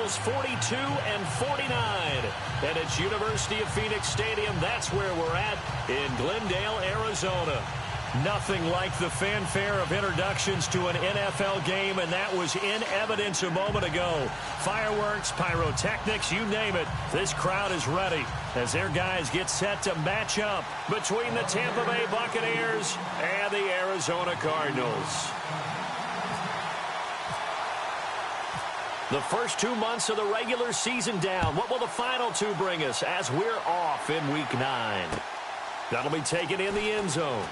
scores 42-49. And it's University of Phoenix Stadium. That's where we're at in Glendale, Arizona. Nothing like the fanfare of introductions to an NFL game, and that was in evidence a moment ago. Fireworks, pyrotechnics, you name it. This crowd is ready as their guys get set to match up between the Tampa Bay Buccaneers and the Arizona Cardinals. The first 2 months of the regular season down. What will the final two bring us as we're off in Week 9? That'll be taken in the end zone.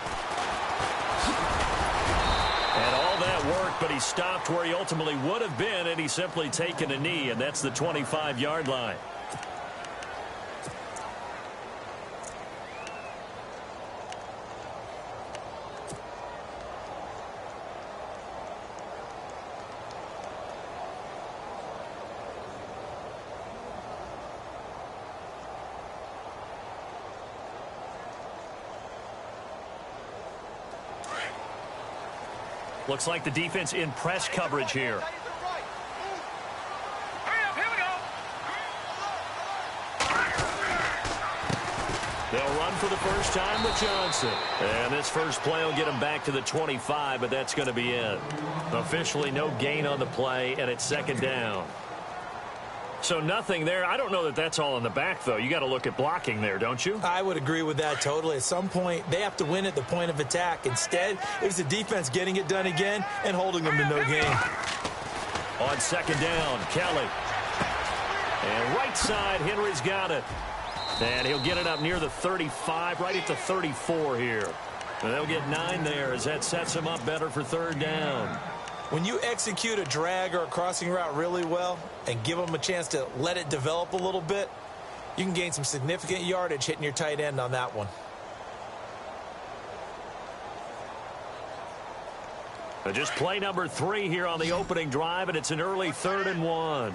And all that work, but he stopped where he ultimately would have been, and he's simply taken a knee, and that's the 25-yard line. Looks like the defense in press coverage here. They'll run for the first time with Johnson. And this first play will get him back to the 25, but that's going to be it. Officially no gain on the play, and it's second down. So nothing there. I don't know that that's all in the back, though. You got to look at blocking there, don't you? I would agree with that totally. At some point, they have to win at the point of attack. Instead, it was the defense getting it done again and holding them to no gain. On second down, Kelly. And right side, Henry's got it. And he'll get it up near the 35, right at the 34 here. And they'll get 9 there as that sets him up better for third down. When you execute a drag or a crossing route really well and give them a chance to let it develop a little bit, you can gain some significant yardage hitting your tight end on that one. Just play number 3 here on the opening drive, and it's an early 3rd and 1.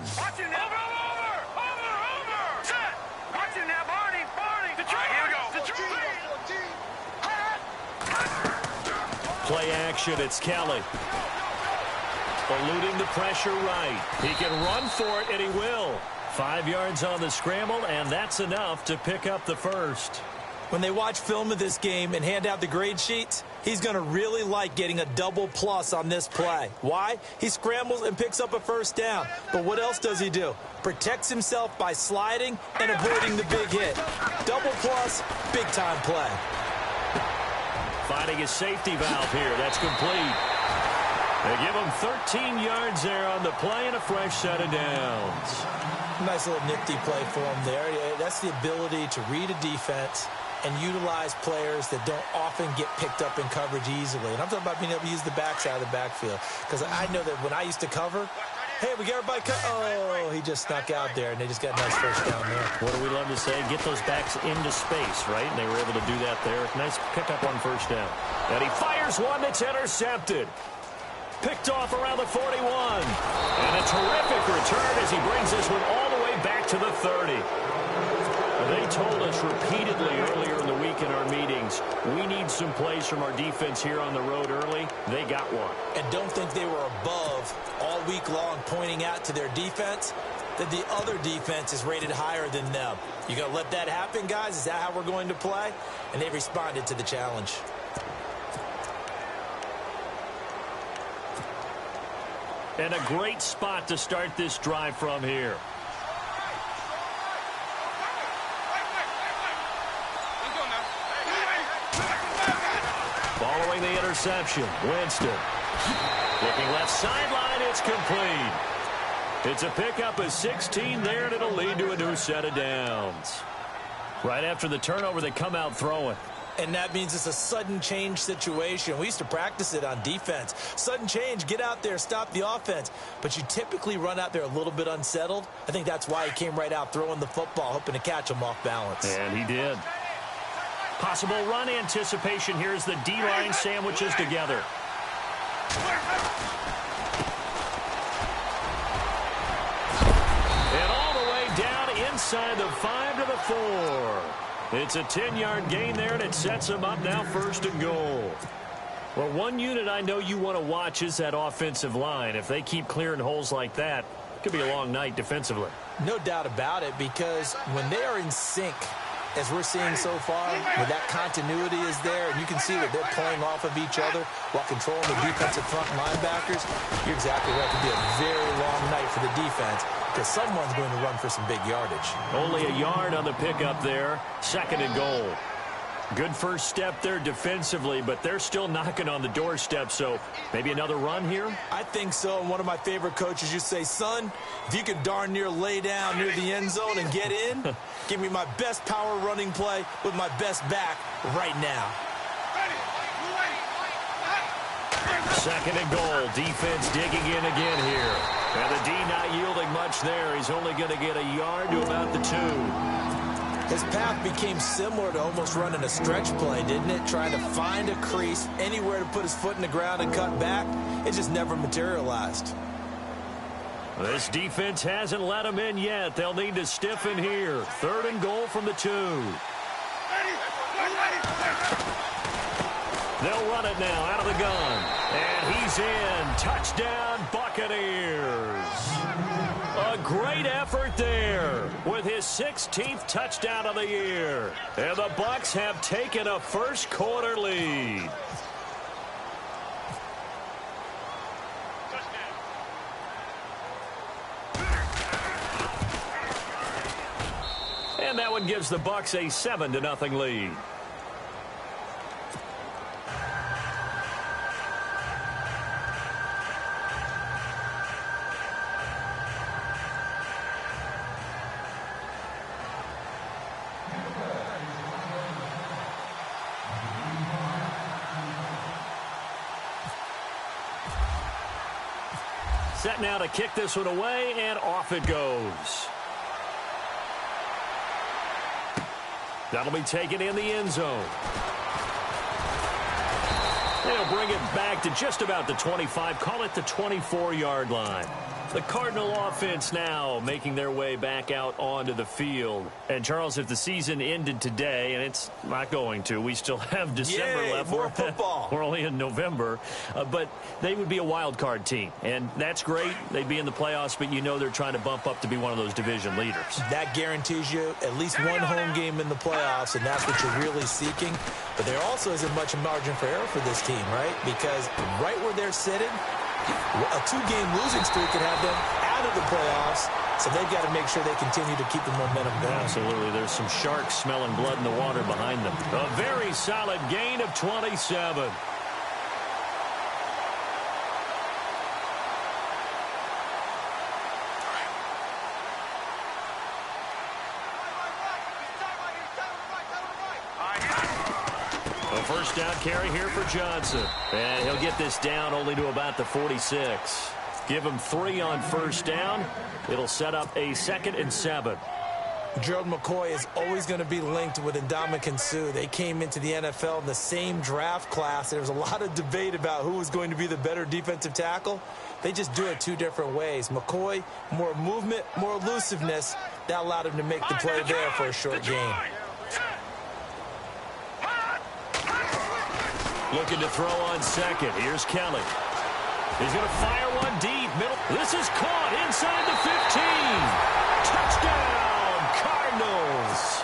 Play action, it's Kelly. Eluding the pressure right. He can run for it, and he will. 5 yards on the scramble, and that's enough to pick up the first. When they watch film of this game and hand out the grade sheets, he's going to really like getting a double plus on this play. Why? He scrambles and picks up a first down. But what else does he do? Protects himself by sliding and avoiding the big hit. Double plus, big-time play. Finding his safety valve here. That's complete. They give him 13 yards there on the play and a fresh set of downs. Nice little nifty play for him there. That's the ability to read a defense and utilize players that don't often get picked up in coverage easily. And I'm talking about being able to use the backside of the backfield. Because I know that when I used to cover, hey, we got everybody oh, he just snuck out there, and they just got a nice first down there. What do we love to say? Get those backs into space, right? And they were able to do that there. Nice pickup on first down. And he fires one that's intercepted. Picked off around the 41. And a terrific return as he brings this one all the way back to the 30. They told us repeatedly earlier in the week in our meetings, we need some plays from our defense here on the road early. They got one. And don't think they were above all week long pointing out to their defense that the other defense is rated higher than them. You going to let that happen, guys? Is that how we're going to play? And they responded to the challenge. And a great spot to start this drive from here. Following the interception, Winston. Looking left sideline, it's complete. It's a pickup of 16 there, and it'll lead to a new set of downs. Right after the turnover, they come out throwing. And that means it's a sudden change situation. We used to practice it on defense. Sudden change, get out there, stop the offense. But you typically run out there a little bit unsettled. I think that's why he came right out throwing the football, hoping to catch him off balance. And he did. Possible run anticipation here as the D-line sandwiches together. And all the way down inside the 5 to the 4. It's a 10-yard gain there, and it sets them up now 1st and goal. Well, one unit I know you want to watch is that offensive line. If they keep clearing holes like that, Could be a long night defensively. No doubt about it, because when they are in sync, as we're seeing so far, where that continuity is there, and you can see that they're playing off of each other while controlling the defensive front linebackers, you're exactly right. It could be a very long night for the defense, because someone's going to run for some big yardage. Only a yard on the pickup there. 2nd and goal. Good first step there defensively, but they're still knocking on the doorstep, so maybe another run here? I think so, and one of my favorite coaches used to say, son, if you can darn near lay down near the end zone and get in, give me my best power running play with my best back right now. 2nd and goal. Defense digging in again here. And the D not yielding much there. He's only going to get a yard to about the 2. His path became similar to almost running a stretch play, didn't it? Trying to find a crease, anywhere to put his foot in the ground and cut back. It just never materialized. This defense hasn't let him in yet. They'll need to stiffen here. 3rd and goal from the 2. They'll run it now out of the gun. And he's in. Touchdown, Buccaneers. A great effort there with his 16th touchdown of the year. And the Bucs have taken a first-quarter lead. And that one gives the Bucs a 7-0 lead. Set now to kick this one away, and off it goes. That'll be taken in the end zone. They'll bring it back to just about the 25, call it the 24-yard line. The Cardinal offense now making their way back out onto the field. And, Charles, if the season ended today, and it's not going to, we still have December left. More football. We're only in November. But they would be a wild card team. And that's great. They'd be in the playoffs, but you know they're trying to bump up to be one of those division leaders. That guarantees you at least one home game in the playoffs, and that's what you're really seeking. But there also isn't much margin for error for this team, right? Because right where they're sitting, a 2-game losing streak could have them out of the playoffs, so they've got to make sure they continue to keep the momentum going. Absolutely. There's some sharks smelling blood in the water behind them. A very solid gain of 27. First down carry here for Johnson. And he'll get this down only to about the 46. Give him 3 on first down. It'll set up a 2nd and 7. Gerald McCoy is always going to be linked with Ndamukong Suh. They came into the NFL in the same draft class. There was a lot of debate about who was going to be the better defensive tackle. They just do it 2 different ways. McCoy, more movement, more elusiveness. That allowed him to make the play there for a short gain. Looking to throw on second. Here's Kelly. He's going to fire one deep. Middle. This is caught inside the 15. Touchdown, Cardinals.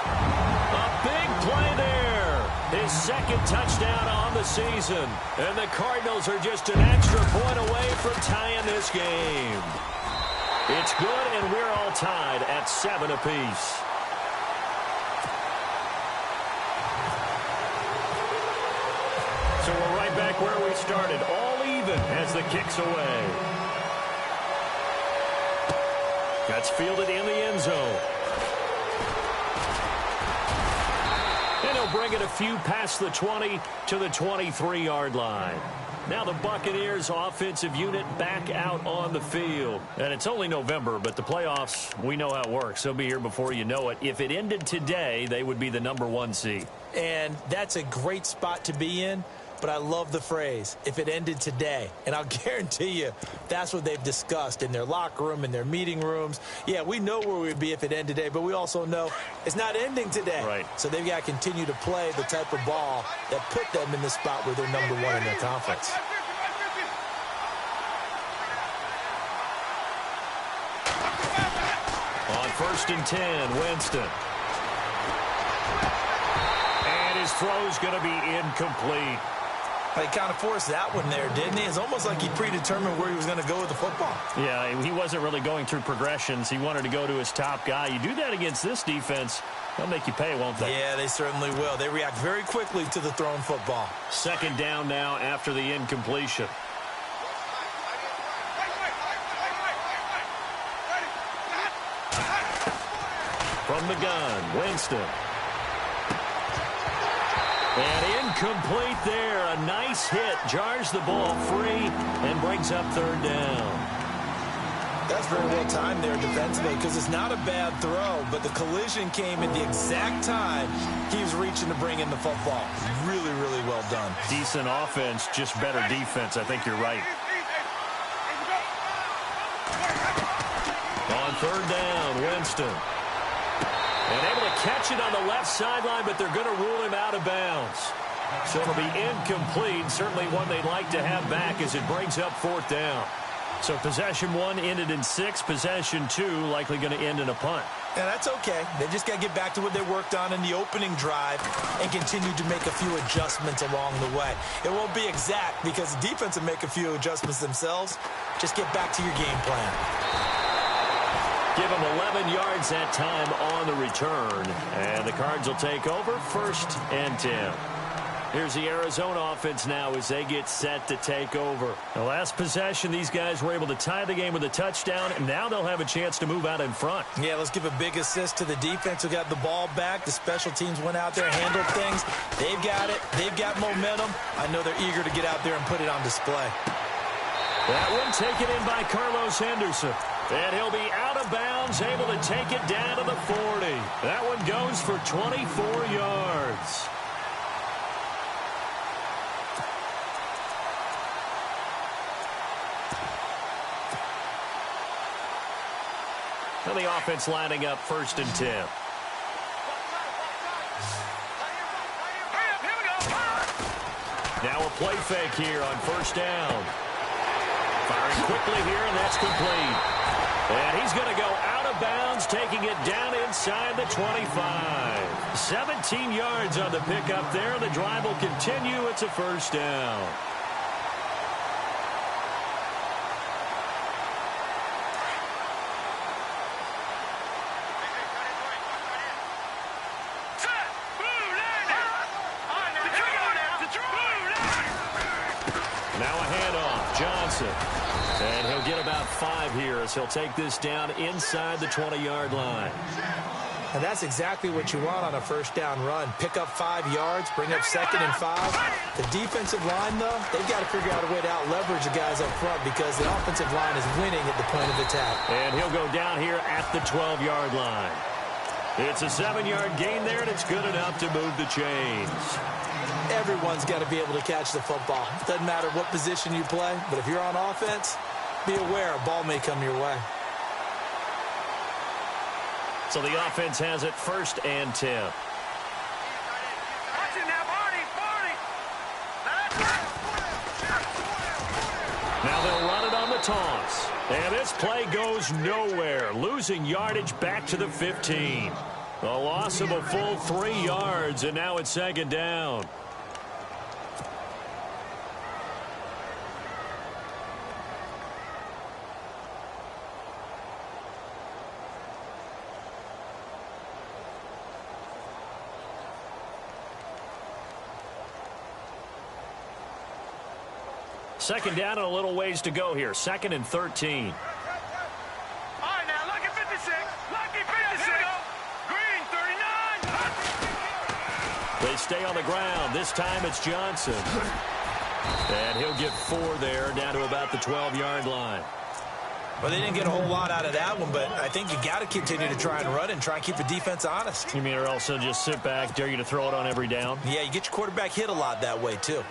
A big play there. His 2nd touchdown on the season. And the Cardinals are just an extra point away from tying this game. It's good, and we're all tied at 7 apiece. So we're right back where we started, all even as the kick's away. That's fielded in the end zone. And he'll bring it a few past the 20 to the 23-yard line. Now the Buccaneers offensive unit back out on the field. And it's only November, but the playoffs, we know how it works. They'll be here before you know it. If it ended today, they would be the number 1 seed. And that's a great spot to be in. But I love the phrase, if it ended today. And I'll guarantee you, that's what they've discussed in their locker room, in their meeting rooms. Yeah, we know where we'd be if it ended today, but we also know it's not ending today. Right. So they've got to continue to play the type of ball that put them in the spot where they're number 1 in their conference. first and 10, Winston. And his throw's going to be incomplete. He kind of forced that one there, didn't he? It's almost like he predetermined where he was going to go with the football. Yeah, he wasn't really going through progressions. He wanted to go to his top guy. You do that against this defense, they'll make you pay, won't they? Yeah, they certainly will. They react very quickly to the thrown football. Second down now after the incompletion. From the gun, Winston. And incomplete there. A nice hit. Jars the ball free and brings up third down. That's very well timed there defensively because it's not a bad throw, but the collision came at the exact time he was reaching to bring in the football. Really, really well done. Decent offense, just better defense. I think you're right. On third down, Winston. And able to catch it on the left sideline, but they're going to rule him out of bounds. So it'll be incomplete. Certainly one they'd like to have back as it brings up fourth down. So possession one ended in 6. Possession 2 likely going to end in a punt. Yeah, that's okay. They just got to get back to what they worked on in the opening drive and continue to make a few adjustments along the way. It won't be exact because the defense will make a few adjustments themselves. Just get back to your game plan. Give them 11 yards that time on the return. And the Cards will take over first and 10. Here's the Arizona offense now as they get set to take over. The last possession, these guys were able to tie the game with a touchdown, and now they'll have a chance to move out in front. Yeah, let's give a big assist to the defense who got the ball back. The special teams went out there, handled things. They've got it. They've got momentum. I know they're eager to get out there and put it on display. That one taken in by Carlos Henderson. And he'll be out of bounds, able to take it down to the 40. That one goes for 24 yards. And the offense lining up first and 10. Now a play fake here on first down. Firing quickly here, and that's complete. And he's going to go out of bounds, taking it down inside the 25. 17 yards on the pickup there. The drive will continue. It's a first down. Now a handoff, Johnson. And he'll get about 5 here as he'll take this down inside the 20-yard line. And that's exactly what you want on a first down run. Pick up 5 yards, bring up second and 5. The defensive line, though, they've got to figure out a way to out-leverage the guys up front because the offensive line is winning at the point of attack. And he'll go down here at the 12-yard line. It's a 7-yard gain there, and it's good enough to move the chains. Everyone's got to be able to catch the football. Doesn't matter what position you play, but if you're on offense, be aware a ball may come your way. So the offense has it first and 10. Now they'll run it on the toss. And this play goes nowhere. Losing yardage back to the 15. A loss of a full 3 yards, and now it's second down. Second down and a little ways to go here. Second and 13. All right, now, lucky 56. Lucky 56. Green, 39. They stay on the ground. This time it's Johnson. And he'll get 4 there, down to about the 12-yard line. Well, they didn't get a whole lot out of that one, but I think you got to continue to try and run and try and keep the defense honest. You mean or also just sit back, dare you to throw it on every down? Yeah, you get your quarterback hit a lot that way, too.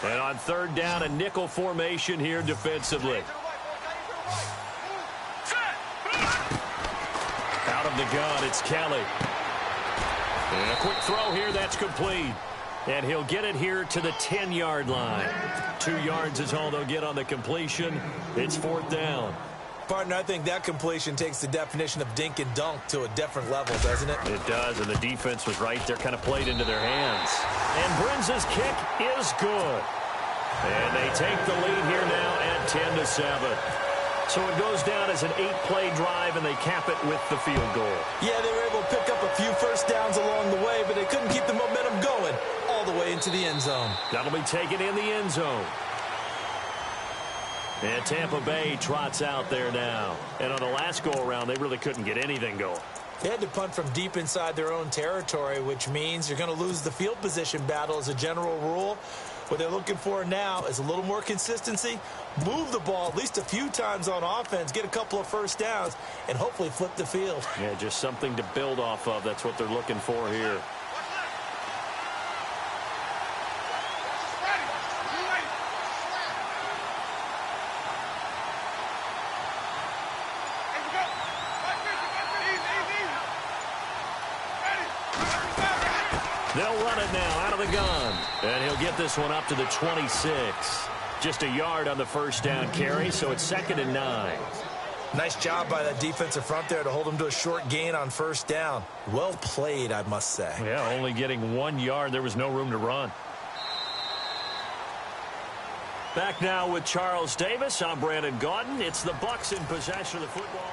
And on third down, a nickel formation here defensively. Out of the gun, it's Kelly. And a quick throw here, that's complete. And he'll get it here to the 10-yard line. 2 yards is all they'll get on the completion. It's 4th down. Partner, I think that completion takes the definition of dink and dunk to a different level, doesn't it? It does, and the defense was right there, kind of played into their hands. And Brinz's kick is good. And they take the lead here now at 10-7. So it goes down as an 8-play drive, and they cap it with the field goal. Yeah, they were able to pick up a few first downs along the way, but they couldn't keep the momentum going all the way into the end zone. That'll be taken in the end zone. And Tampa Bay trots out there now. And on the last go-around, they really couldn't get anything going. They had to punt from deep inside their own territory, which means you're going to lose the field position battle as a general rule. What they're looking for now is a little more consistency, move the ball at least a few times on offense, get a couple of first downs, and hopefully flip the field. Yeah, just something to build off of. That's what they're looking for here. They'll run it now out of the gun. And he'll get this one up to the 26. Just a yard on the first down carry, so it's 2nd and 9. Nice job by that defensive front there to hold them to a short gain on first down. Well played, I must say. Yeah, only getting 1 yard. There was no room to run. Back now with Charles Davis. I'm Brandon Gaudin. It's the Bucs in possession of the football.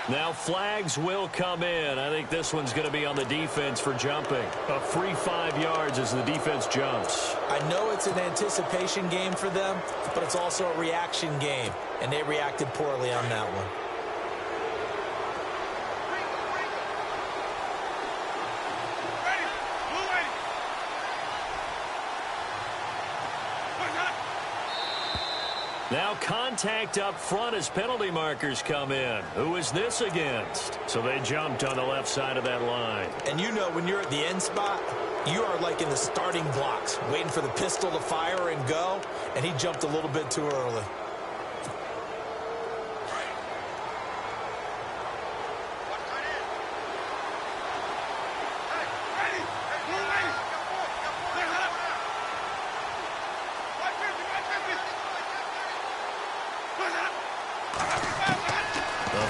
Now flags will come in. I think this one's going to be on the defense for jumping. A free 5 yards as the defense jumps. I know it's an anticipation game for them, but it's also a reaction game, and they reacted poorly on that one. Now contact up front as penalty markers come in. Who is this against? So they jumped on the left side of that line. And you know when you're at the end spot, you are like in the starting blocks, waiting for the pistol to fire and go, and he jumped a little bit too early.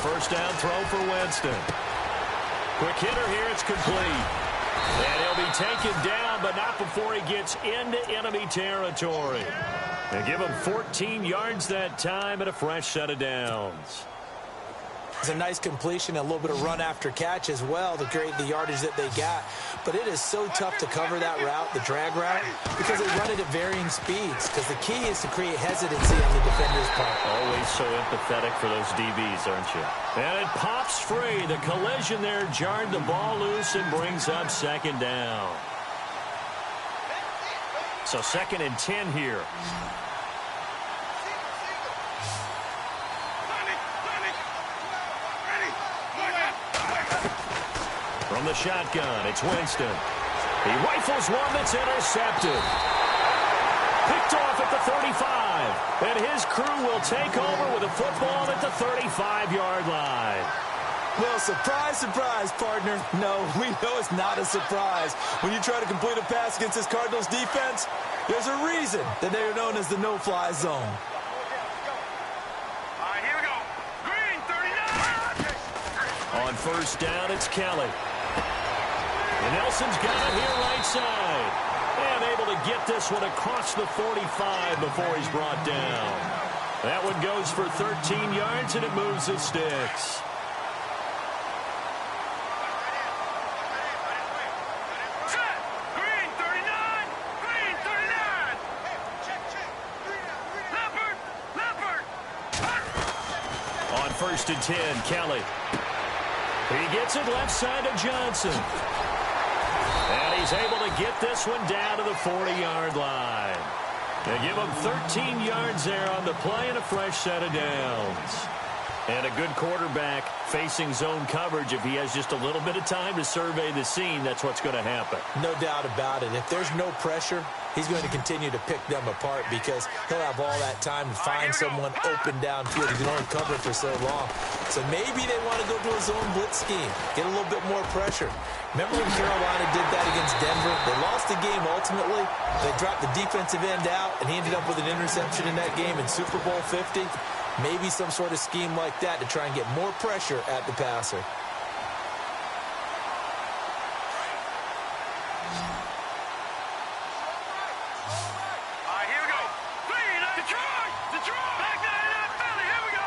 First down throw for Winston. Quick hitter here, it's complete. And he'll be taken down, but not before he gets into enemy territory. They give him 14 yards that time and a fresh set of downs. It's a nice completion, a little bit of run after catch as well to create the yardage that they got. But it is so tough to cover that route, the drag route, because they run it at varying speeds. Because the key is to create hesitancy on the defender's part. Always so empathetic for those DBs, aren't you? And it pops free. The collision there jarred the ball loose and brings up 2nd down. So 2nd and 10 here. From the shotgun, it's Winston. He rifles one that's intercepted. Picked off at the 35. And his crew will take over with a football at the 35-yard line. Well, surprise, surprise, partner. No, we know it's not a surprise. When you try to complete a pass against this Cardinals defense, there's a reason that they are known as the no-fly zone. All right, here we go. Green, 39. On first down, it's Kelly. And Nelson's got it here right side. And able to get this one across the 45 before he's brought down. That one goes for 13 yards, and it moves the sticks. Set. Green, 39. Green, 39. Leopard. On 1st and 10, Kelly. He gets it left side to Johnson. And he's able to get this one down to the 40-yard line. They give him 13 yards there on the play and a fresh set of downs. And a good quarterback facing zone coverage, if he has just a little bit of time to survey the scene, that's what's going to happen. No doubt about it. If there's no pressure, he's going to continue to pick them apart because he'll have all that time to find someone open downfield. He can only cover for so long. So maybe they want to go to a zone blitz scheme, get a little bit more pressure. Remember when Carolina did that against Denver? They lost the game ultimately. They dropped the defensive end out, and he ended up with an interception in that game in Super Bowl 50. Maybe some sort of scheme like that to try and get more pressure at the passer. All right, here we go. Detroit! Back to the Philly, here we go.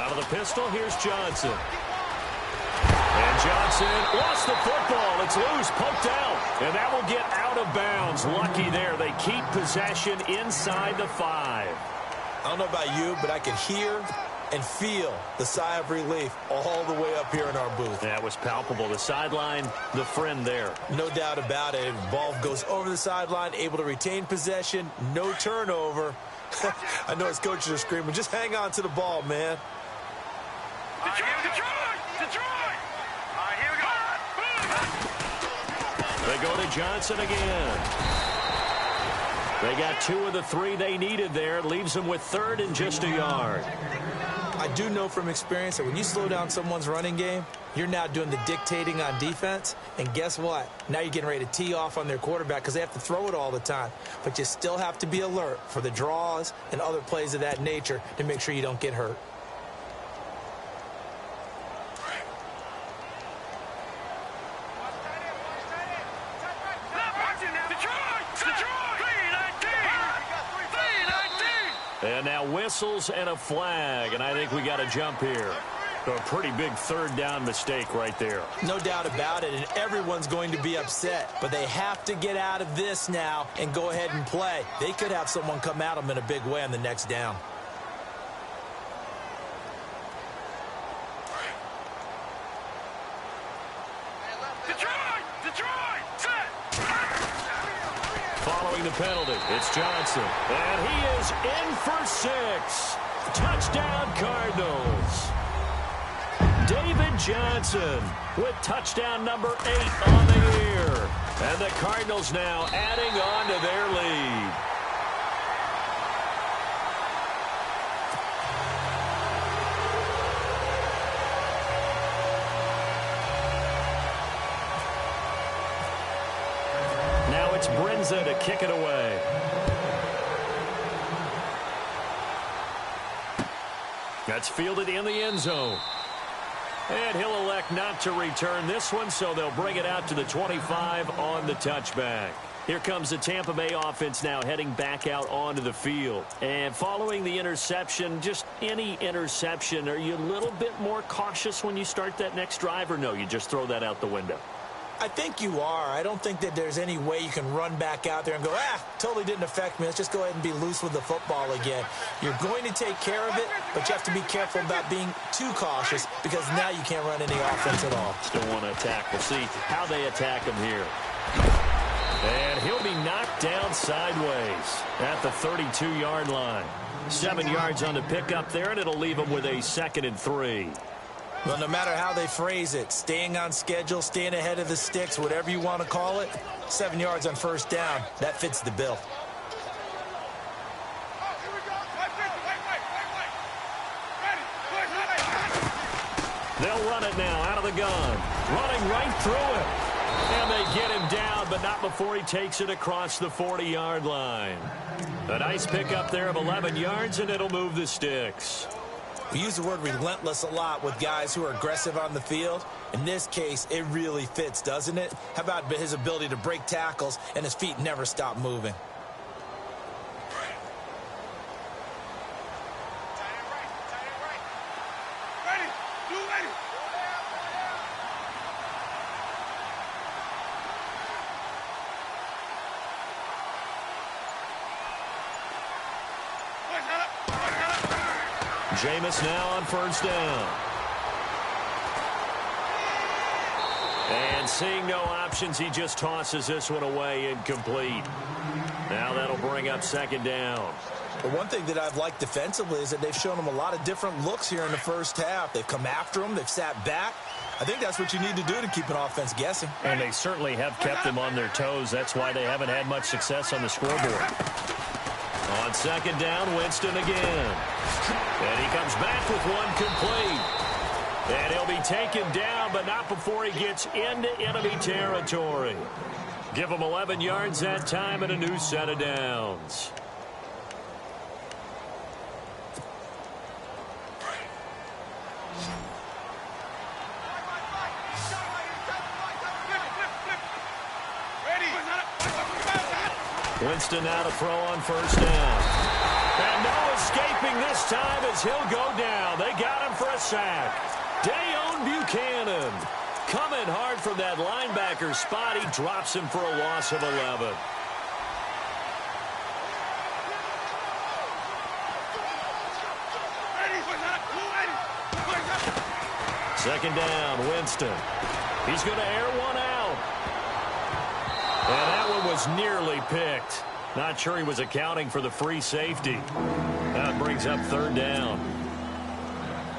Out of the pistol, here's Johnson. And Johnson lost the football. It's loose, poked out. And that will get out of bounds. Lucky there. They keep possession inside the 5. I don't know about you, but I can hear and feel the sigh of relief all the way up here in our booth. That was palpable. The sideline, the friend there. No doubt about it. Ball goes over the sideline, able to retain possession, no turnover. I know his coaches are screaming, just hang on to the ball, man. Detroit! All right, here we go. They go to Johnson again. They got 2 of the 3 they needed there. Leaves them with 3rd and just a yard. I do know from experience that when you slow down someone's running game, you're now doing the dictating on defense. And guess what? Now you're getting ready to tee off on their quarterback because they have to throw it all the time. But you still have to be alert for the draws and other plays of that nature to make sure you don't get hurt. And now whistles and a flag, and I think we got a jump here. So a pretty big 3rd down mistake right there. No doubt about it, and everyone's going to be upset. But they have to get out of this now and go ahead and play. They could have someone come at them in a big way on the next down. Detroit! Set! Following the penalty, it's Johnson. And he is in for 6. Touchdown, Cardinals. David Johnson with touchdown number 8 on the year. And the Cardinals now adding on to their lead. Now it's Brinza to kick it away. That's fielded in the end zone. And he'll elect not to return this one, so they'll bring it out to the 25 on the touchback. Here comes the Tampa Bay offense now heading back out onto the field. And following the interception, just any interception, are you a little bit more cautious when you start that next drive, or no, you just throw that out the window? I think you are. I don't think that there's any way you can run back out there and go, totally didn't affect me. Let's just go ahead and be loose with the football again. You're going to take care of it, but you have to be careful about being too cautious because now you can't run any offense at all. Still want to attack. We'll see how they attack him here. And he'll be knocked down sideways at the 32-yard line. 7 yards on the pickup there, and it'll leave him with a 2nd and 3. Well, no matter how they phrase it, staying on schedule, staying ahead of the sticks, whatever you want to call it, 7 yards on 1st down, that fits the bill. They'll run it now out of the gun. Running right through it. And they get him down, but not before he takes it across the 40-yard line. A nice pickup there of 11 yards, and it'll move the sticks. We use the word relentless a lot with guys who are aggressive on the field. In this case, it really fits, doesn't it? How about his ability to break tackles and his feet never stop moving? Jameis now on 1st down. And seeing no options, he just tosses this one away incomplete. Now that'll bring up 2nd down. But one thing that I've liked defensively is that they've shown them a lot of different looks here in the first half. They've come after them. They've sat back. I think that's what you need to do to keep an offense guessing. And they certainly have kept them on their toes. That's why they haven't had much success on the scoreboard. On second down, Winston again. And he comes back with one complete. And he'll be taken down, but not before he gets into enemy territory. Give him 11 yards that time and a new set of downs. Winston now to throw on first down. And no escaping this time as he'll go down. They got him for a sack. Dayon Buchanan coming hard from that linebacker spot. He drops him for a loss of 11. Second down, Winston. He's going to air one out. And that one was nearly picked. Not sure he was accounting for the free safety. That brings up third down.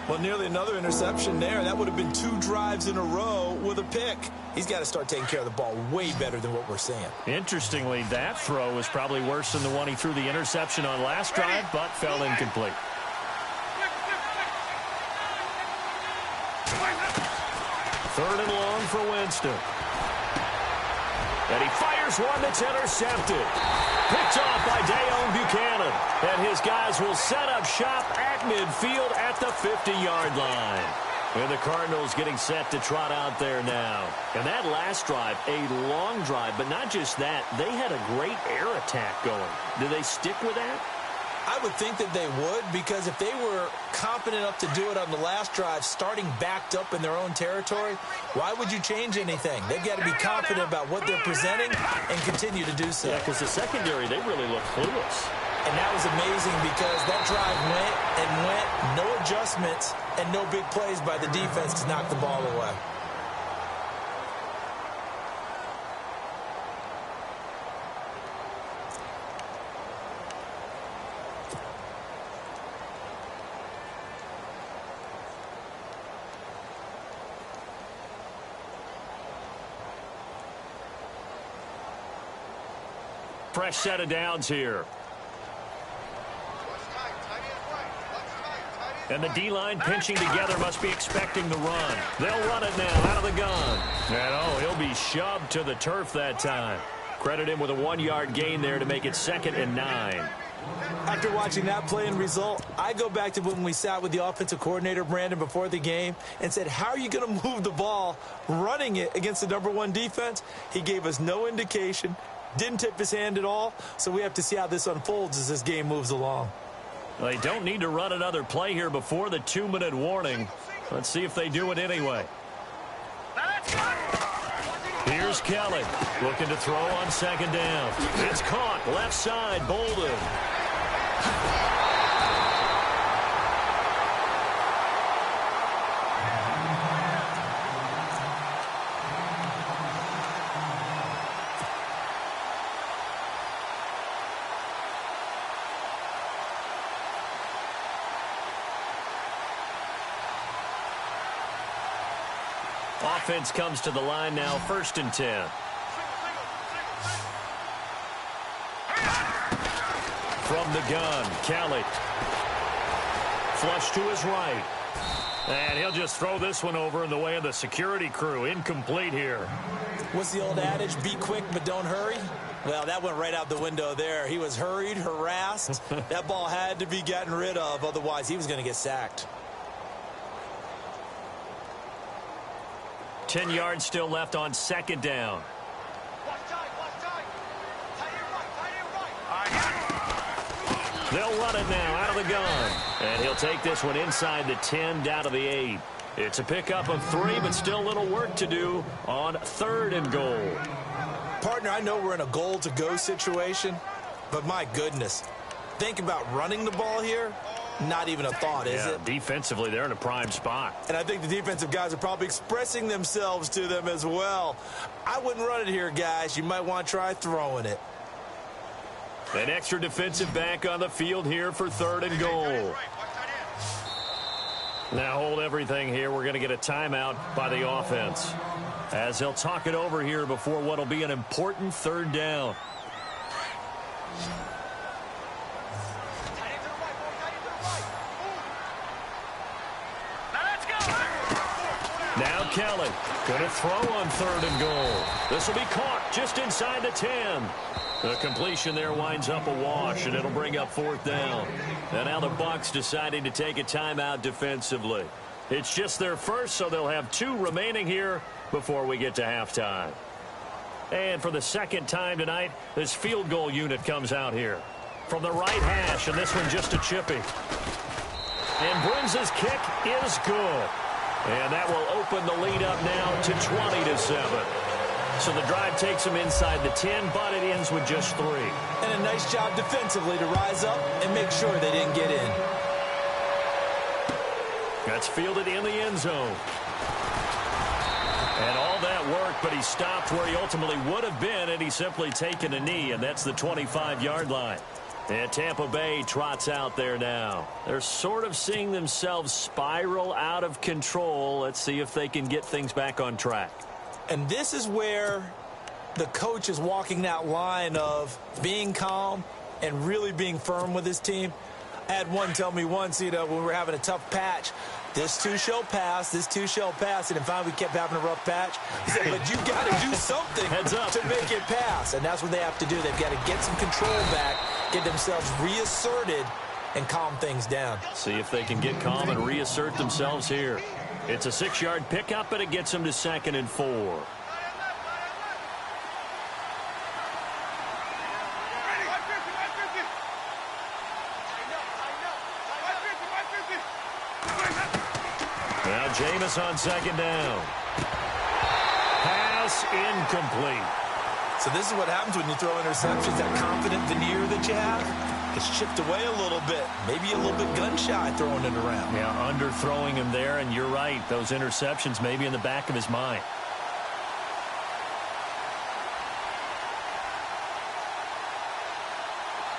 Well, nearly another interception there. That would have been 2 drives in a row with a pick. He's got to start taking care of the ball way better than what we're seeing. Interestingly, that throw was probably worse than the one he threw the interception on last drive, but fell incomplete. Third and long for Winston. And he fires one that's intercepted. Picked off by Dayon Buchanan. And his guys will set up shop at midfield at the 50-yard line. And the Cardinals getting set to trot out there now. And that last drive, a long drive, but not just that. They had a great air attack going. Do they stick with that? I would think that they would, because if they were confident enough to do it on the last drive, starting backed up in their own territory, why would you change anything? They've got to be confident about what they're presenting and continue to do so. Yeah, because the secondary, they really look clueless. And that was amazing because that drive went and went, no adjustments, and no big plays by the defense to knock the ball away. Fresh set of downs here. And the D-line pinching together must be expecting the run. They'll run it now out of the gun. And oh, he'll be shoved to the turf that time. Credit him with a 1-yard gain there to make it 2nd and 9. After watching that play and result, I go back to when we sat with the offensive coordinator, Brandon, before the game and said, how are you going to move the ball running it against the #1 defense? He gave us no indication. Didn't tip his hand at all, so we have to see how this unfolds as this game moves along. They don't need to run another play here before the 2-minute warning. Let's see if they do it anyway. Here's Kelly looking to throw on second down. It's caught left side, Bolden. Offense comes to the line now, 1st and 10. From the gun, Kelly. Flush to his right. And he'll just throw this one over in the way of the security crew. Incomplete here. What's the old adage? Be quick, but don't hurry? Well, that went right out the window there. He was hurried, harassed. That ball had to be gotten rid of. Otherwise, he was going to get sacked. 10 yards still left on second down. They'll run it now out of the gun. And he'll take this one inside the 10 down to the 8. It's a pickup of 3, but still a little work to do on 3rd and goal. Partner, I know we're in a goal-to-go situation, but my goodness, think about running the ball here. Not even a thought, is it? Defensively, they're in a prime spot. And I think the defensive guys are probably expressing themselves to them as well. I wouldn't run it here, guys. You might want to try throwing it. An extra defensive back on the field here for 3rd and goal. Now hold everything here. We're going to get a timeout by the offense, as they'll talk it over here before what will be an important 3rd down. Now Kelly going to throw on 3rd and goal. This will be caught just inside the 10. The completion there winds up a wash, and it'll bring up 4th down. And now the Bucs deciding to take a timeout defensively. It's just their first, so they'll have 2 remaining here before we get to halftime. And for the 2nd time tonight, this field goal unit comes out here. From the right hash, and this one just a chippy. And Bruns's kick is good. And that will open the lead up now to 20-7. So the drive takes them inside the 10, but it ends with just 3. And a nice job defensively to rise up and make sure they didn't get in. That's fielded in the end zone. And all that work, but he stopped where he ultimately would have been, and he's simply taken a knee, and that's the 25-yard line. And Tampa Bay trots out there now. They're sort of seeing themselves spiral out of control. Let's see if they can get things back on track. And this is where the coach is walking that line of being calm and really being firm with his team. I had one tell me once, when we were having a tough patch, this too shall pass, this too shall pass. And finally we kept having a rough patch. He said, but you got to do something to make it pass. And that's what they have to do. They've got to get some control back, get themselves reasserted, and calm things down. See if they can get calm and reassert themselves here. It's a 6-yard pickup, and it gets them to 2nd and 4. Now Jameis on 2nd down. Pass incomplete. So this is what happens when you throw interceptions. That confident veneer that you have, it's chipped away a little bit. Maybe a little bit gun-shy throwing it around. Yeah, underthrowing him there, and you're right. Those interceptions may be in the back of his mind.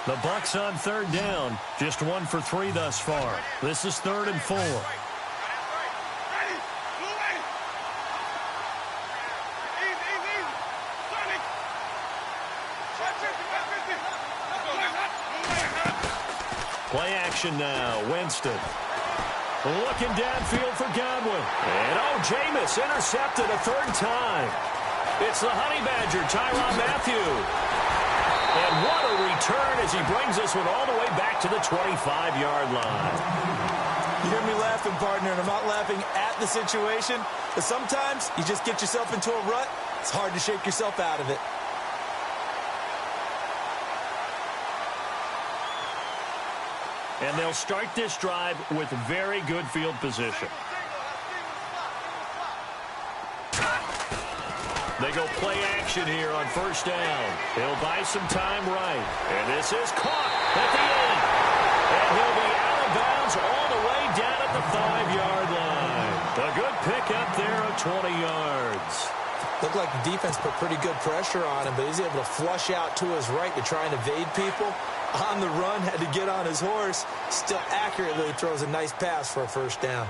The Bucs on 3rd down. Just 1 for 3 thus far. This is 3rd and 4. Play action now. Winston. Looking downfield for Godwin. And Jameis intercepted a 3rd time. It's the Honey Badger, Tyrann Mathieu. And what a return as he brings this one all the way back to the 25-yard line. You hear me laughing, partner, and I'm not laughing at the situation, but sometimes you just get yourself into a rut. It's hard to shake yourself out of it. And they'll start this drive with very good field position. They go play action here on 1st down. He'll buy some time right. And this is caught at the end. And he'll be out of bounds all the way down at the 5-yard line. A good pickup there of 20 yards. Looked like the defense put pretty good pressure on him, but he's able to flush out to his right to try and evade people. On the run, had to get on his horse. Still accurately throws a nice pass for a 1st down.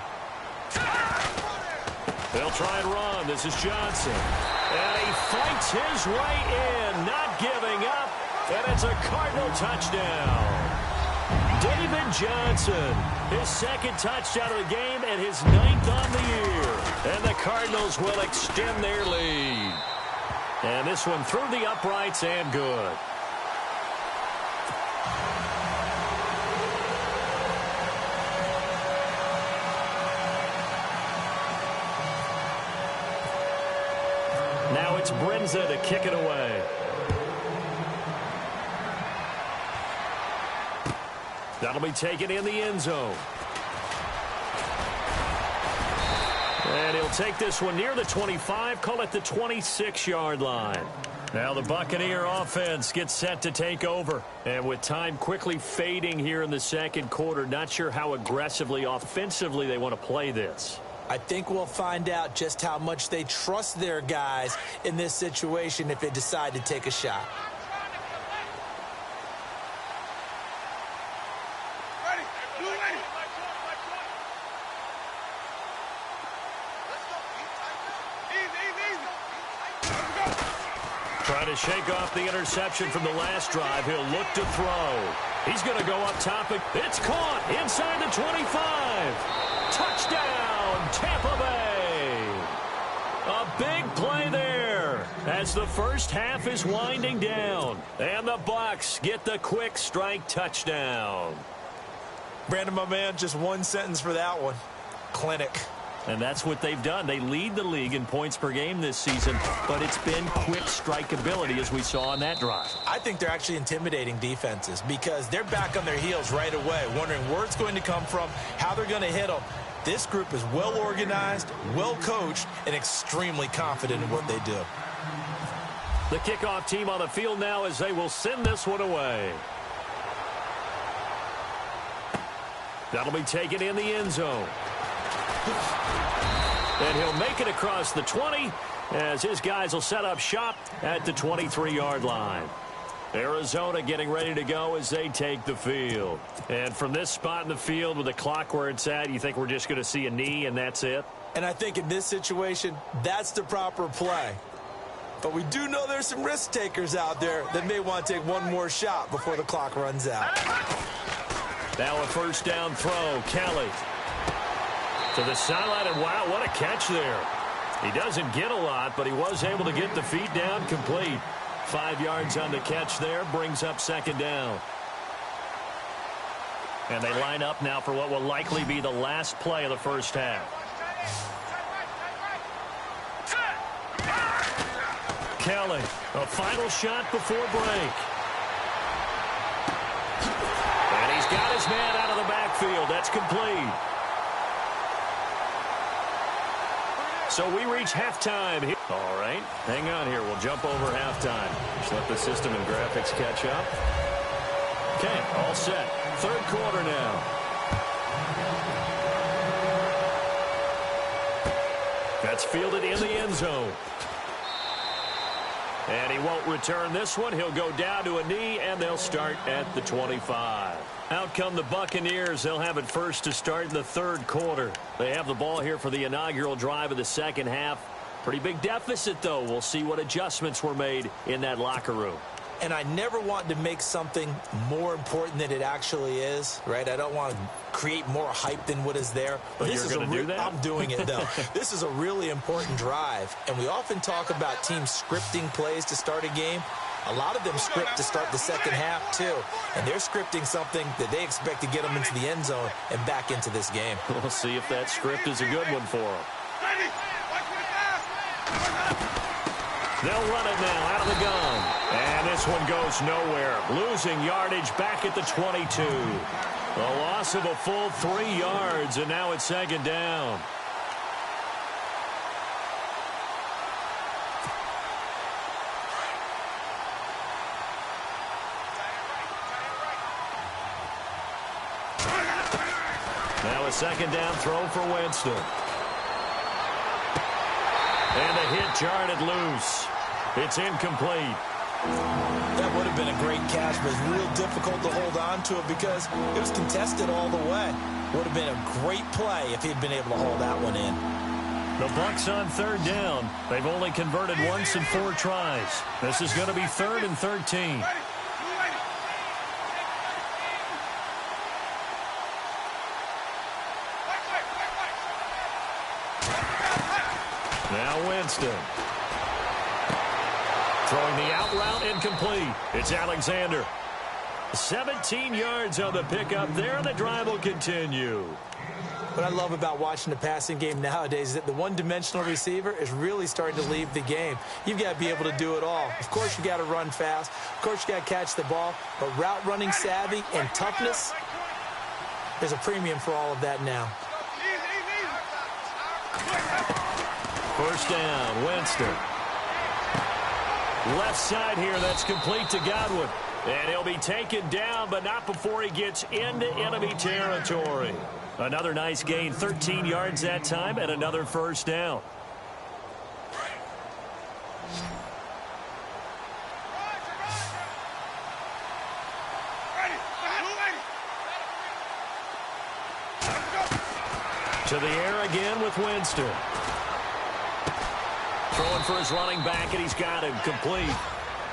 They'll try and run. This is Johnson. And he fights his way in, not giving up. And it's a Cardinal touchdown. David Johnson, his 2nd touchdown of the game and his 9th on the year. And the Cardinals will extend their lead. And this one through the uprights and good. Now it's Brinza to kick it away. That'll be taken in the end zone. And he'll take this one near the 25, call it the 26-yard line. Now the Buccaneer offense gets set to take over. And with time quickly fading here in the 2nd quarter, not sure how aggressively, offensively they want to play this. I think we'll find out just how much they trust their guys in this situation if they decide to take a shot. Trying to shake off the interception from the last drive. He'll look to throw. He's going to go up top. It's caught inside the 25. Touchdown, Tampa Bay. A big play there as the first half is winding down. And the Bucs get the quick strike touchdown. Brandon, my man, just one sentence for that one. Clinic. And that's what they've done. They lead the league in points per game this season, but it's been quick strike ability as we saw on that drive. I think they're actually intimidating defenses because they're back on their heels right away, wondering where it's going to come from, how they're going to hit them. This group is well organized, well coached, and extremely confident in what they do. The kickoff team on the field now as they will send this one away. That'll be taken in the end zone. And he'll make it across the 20 as his guys will set up shop at the 23-yard line. Arizona getting ready to go as they take the field. And from this spot in the field with the clock where it's at, you think we're just going to see a knee and that's it? And I think in this situation, that's the proper play. But we do know there's some risk takers out there that may want to take one more shot before the clock runs out. Now a first down throw. Kelly to the sideline, and wow, what a catch there. He doesn't get a lot, but he was able to get the feet down complete. 5 yards on the catch there, brings up second down. And they line up now for what will likely be the last play of the first half. Kelly, a final shot before break. And he's got his man out of the backfield. That's complete. So we reach halftime here. All right, hang on here. We'll jump over halftime. Just let the system and graphics catch up. Okay, all set. Third quarter now. That's fielded in the end zone. And he won't return this one. He'll go down to a knee, and they'll start at the 25. Out come the Buccaneers. They'll have it first to start in the third quarter. They have the ball here for the inaugural drive of the second half. Pretty big deficit, though. We'll see what adjustments were made in that locker room. And I never want to make something more important than it actually is, right? I don't want to create more hype than what is there. But this you're going to do that? I'm doing it, though. This is a really important drive. And we often talk about teams scripting plays to start a game. A lot of them script to start the second half, too. And they're scripting something that they expect to get them into the end zone and back into this game. We'll see if that script is a good one for them. They'll run it now out of the gun. And this one goes nowhere. Losing yardage back at the 22. A loss of a full 3 yards, and now it's second down. Now a second down throw for Winston. And the hit jarred it loose. It's incomplete. That would have been a great catch, but it's real difficult to hold on to it because it was contested all the way. Would have been a great play if he'd been able to hold that one in. The Bucs on third down. They've only converted once in 4 tries. This is going to be 3rd and 13. Now Winston. Throwing the out route incomplete. It's Alexander. 17 yards on the pickup there. The drive will continue. What I love about watching the passing game nowadays is that the one-dimensional receiver is really starting to leave the game. You've got to be able to do it all. Of course, you got to run fast. Of course, you got to catch the ball. But route running savvy and toughness, there's a premium for all of that now. First down, Winston. Left side here, that's complete to Godwin. And he'll be taken down, but not before he gets into enemy territory. Another nice gain, 13 yards that time, and another first down. To the air again with Winston. Throwing for his running back, and he's got him complete.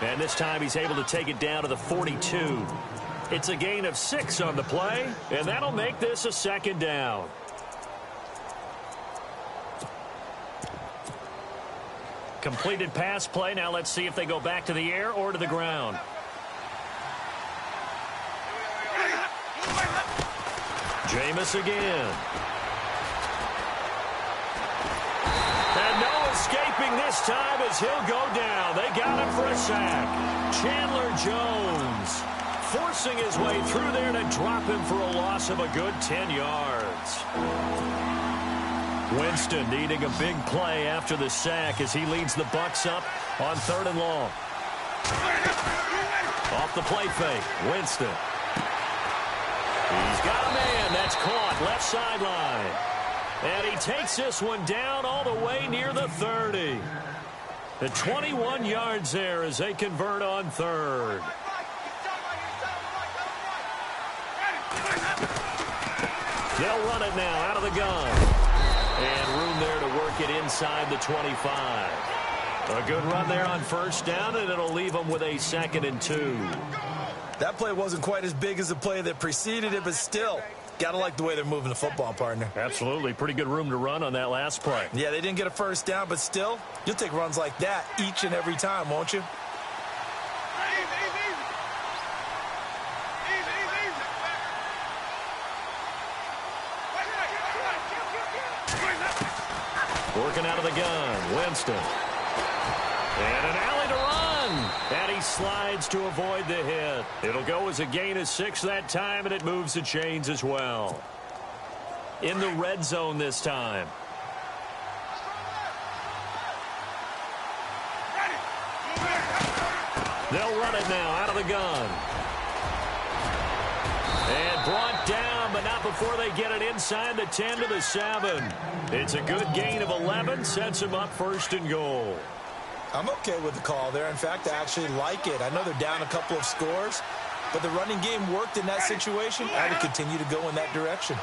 And this time he's able to take it down to the 42. It's a gain of 6 on the play, and that'll make this a second down. Completed pass play. Now let's see if they go back to the air or to the ground. Jameis again. And no escaping this time as he'll go down. They got him for a sack. Chandler Jones forcing his way through there to drop him for a loss of a good 10 yards. Winston needing a big play after the sack as he leads the Bucs up on 3rd and long. Off the play fake, Winston. He's got a man that's caught left sideline. And he takes this one down all the way near the 30. The 21 yards there as they convert on 3rd. They'll run it now out of the gun. And room there to work it inside the 25. A good run there on 1st down, and it'll leave them with a 2nd and 2. That play wasn't quite as big as the play that preceded it, but still, got to like the way they're moving the football, partner. Absolutely. Pretty good room to run on that last play. Yeah, they didn't get a 1st down, but still, you'll take runs like that each and every time, won't you? Working out of the gun, Winston. And an alley to run. And he slides to avoid the hit. It'll go as a gain of 6 that time, and it moves the chains as well. In the red zone this time. They'll run it now out of the gun. And brought down, but not before they get it inside the 10 to the 7. It's a good gain of 11, sets them up 1st and goal. I'm okay with the call there. In fact, I actually like it. I know they're down a couple of scores, but the running game worked in that situation. I would continue to go in that direction.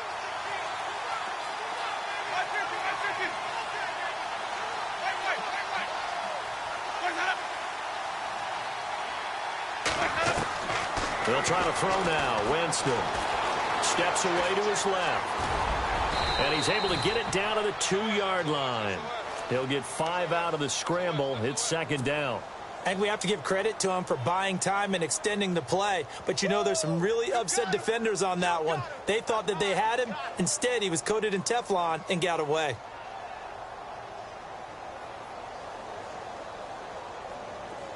They'll try to throw now. Winston steps away to his left. And he's able to get it down to the 2-yard line. He'll get 5 out of the scramble. It's 2nd down. And we have to give credit to him for buying time and extending the play. But, you know, there's some really upset defenders on that one. They thought that they had him. Instead, he was coated in Teflon and got away.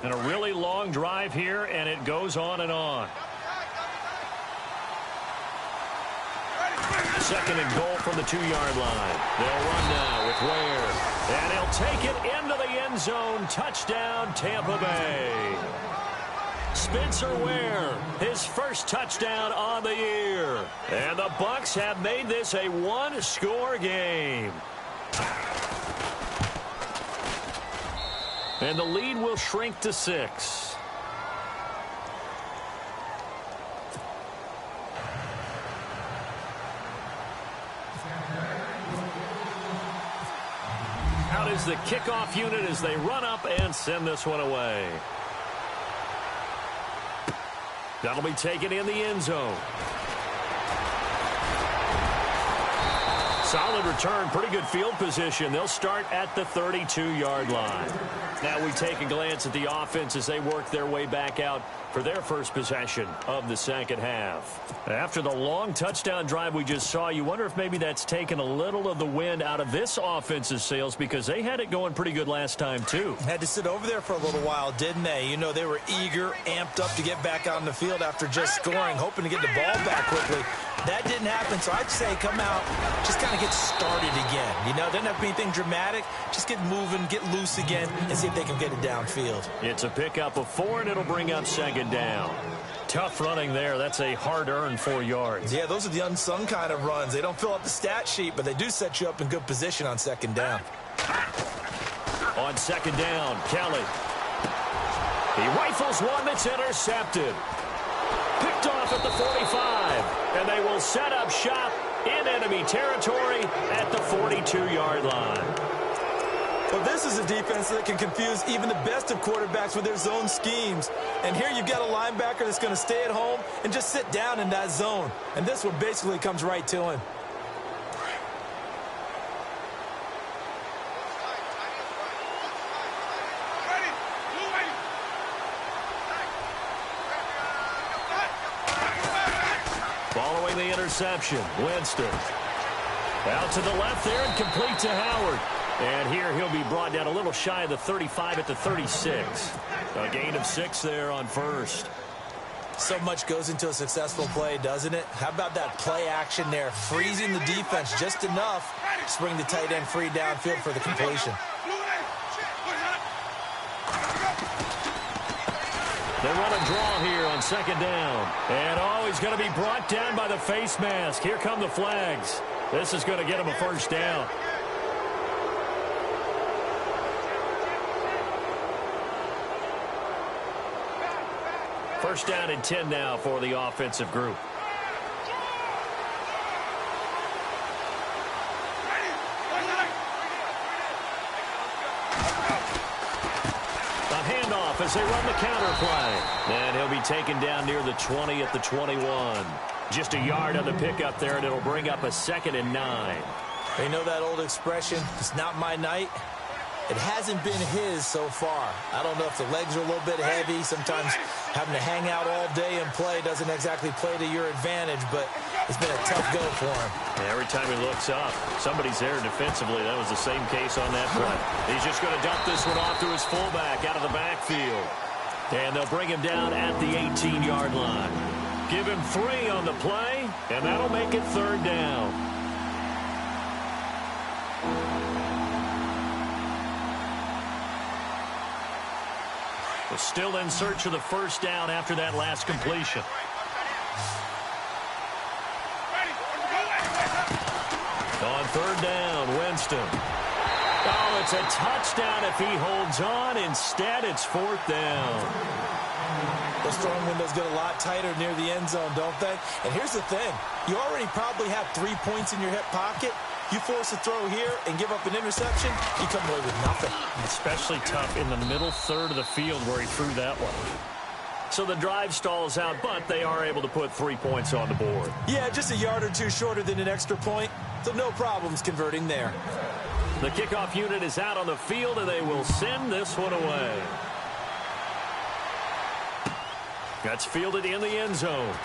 And a really long drive here, and it goes on and on. 2nd and goal from the 2-yard line. They'll run now with Ware. And he'll take it into the end zone. Touchdown, Tampa Bay. Spencer Ware, his first touchdown on the year. And the Bucs have made this a 1-score game. And the lead will shrink to 6. Out is the kickoff unit as they run up and send this one away. That'll be taken in the end zone. Solid return, pretty good field position. They'll start at the 32-yard line. Now we take a glance at the offense as they work their way back out for their first possession of the second half. After the long touchdown drive we just saw, you wonder if maybe that's taken a little of the wind out of this offense's sails because they had it going pretty good last time too. Had to sit over there for a little while, didn't they? You know, they were eager, amped up to get back out on the field after just scoring, hoping to get the ball back quickly. That didn't happen, so I'd say come out, just kind of get started again. You know, doesn't have to be anything dramatic. Just get moving, get loose again, and see if they can get it downfield. It's a pickup of 4, and it'll bring up 2nd down. Tough running there. That's a hard-earned 4 yards. Yeah, those are the unsung kind of runs. They don't fill up the stat sheet, but they do set you up in good position on 2nd down. On 2nd down, Kelly. He rifles one that's intercepted. Picked off at the 45. And they will set up shop in enemy territory at the 42-yard line. Well, this is a defense that can confuse even the best of quarterbacks with their zone schemes. And here you've got a linebacker that's going to stay at home and just sit down in that zone. And this one basically comes right to him. Following the interception, Winston. Out to the left there and complete to Howard. And here he'll be brought down a little shy of the 35 at the 36. A gain of 6 there on first. So much goes into a successful play, doesn't it? How about that play action there, freezing the defense just enough to bring the tight end free downfield for the completion. They run a draw here on second down. And he's going to be brought down by the face mask. Here come the flags. This is going to get him a first down. First down and 10 now for the offensive group. A handoff as they run the counter play. And he'll be taken down near the 20 at the 21. Just a yard on the pickup there, and it'll bring up a 2nd and 9. You know that old expression, it's not my night? It hasn't been his so far. I don't know if the legs are a little bit heavy. Sometimes having to hang out all day and play doesn't exactly play to your advantage, but it's been a tough go for him. Yeah, every time he looks up, somebody's there defensively. That was the same case on that play. He's just going to dump this one off to his fullback out of the backfield. And they'll bring him down at the 18-yard line. Give him 3 on the play, and that'll make it 3rd down. We're still in search of the first down after that last completion. On 3rd down, Winston. Oh, it's a touchdown if he holds on. Instead, it's 4th down. Those throwing windows get a lot tighter near the end zone, don't they? And here's the thing. You already probably have 3 points in your hip pocket. You force a throw here and give up an interception, you come away with nothing. Especially tough in the middle third of the field where he threw that one. So the drive stalls out, but they are able to put 3 points on the board. Yeah, just a yard or 2 shorter than an extra point, so no problems converting there. The kickoff unit is out on the field, and they will send this one away. That's fielded in the end zone.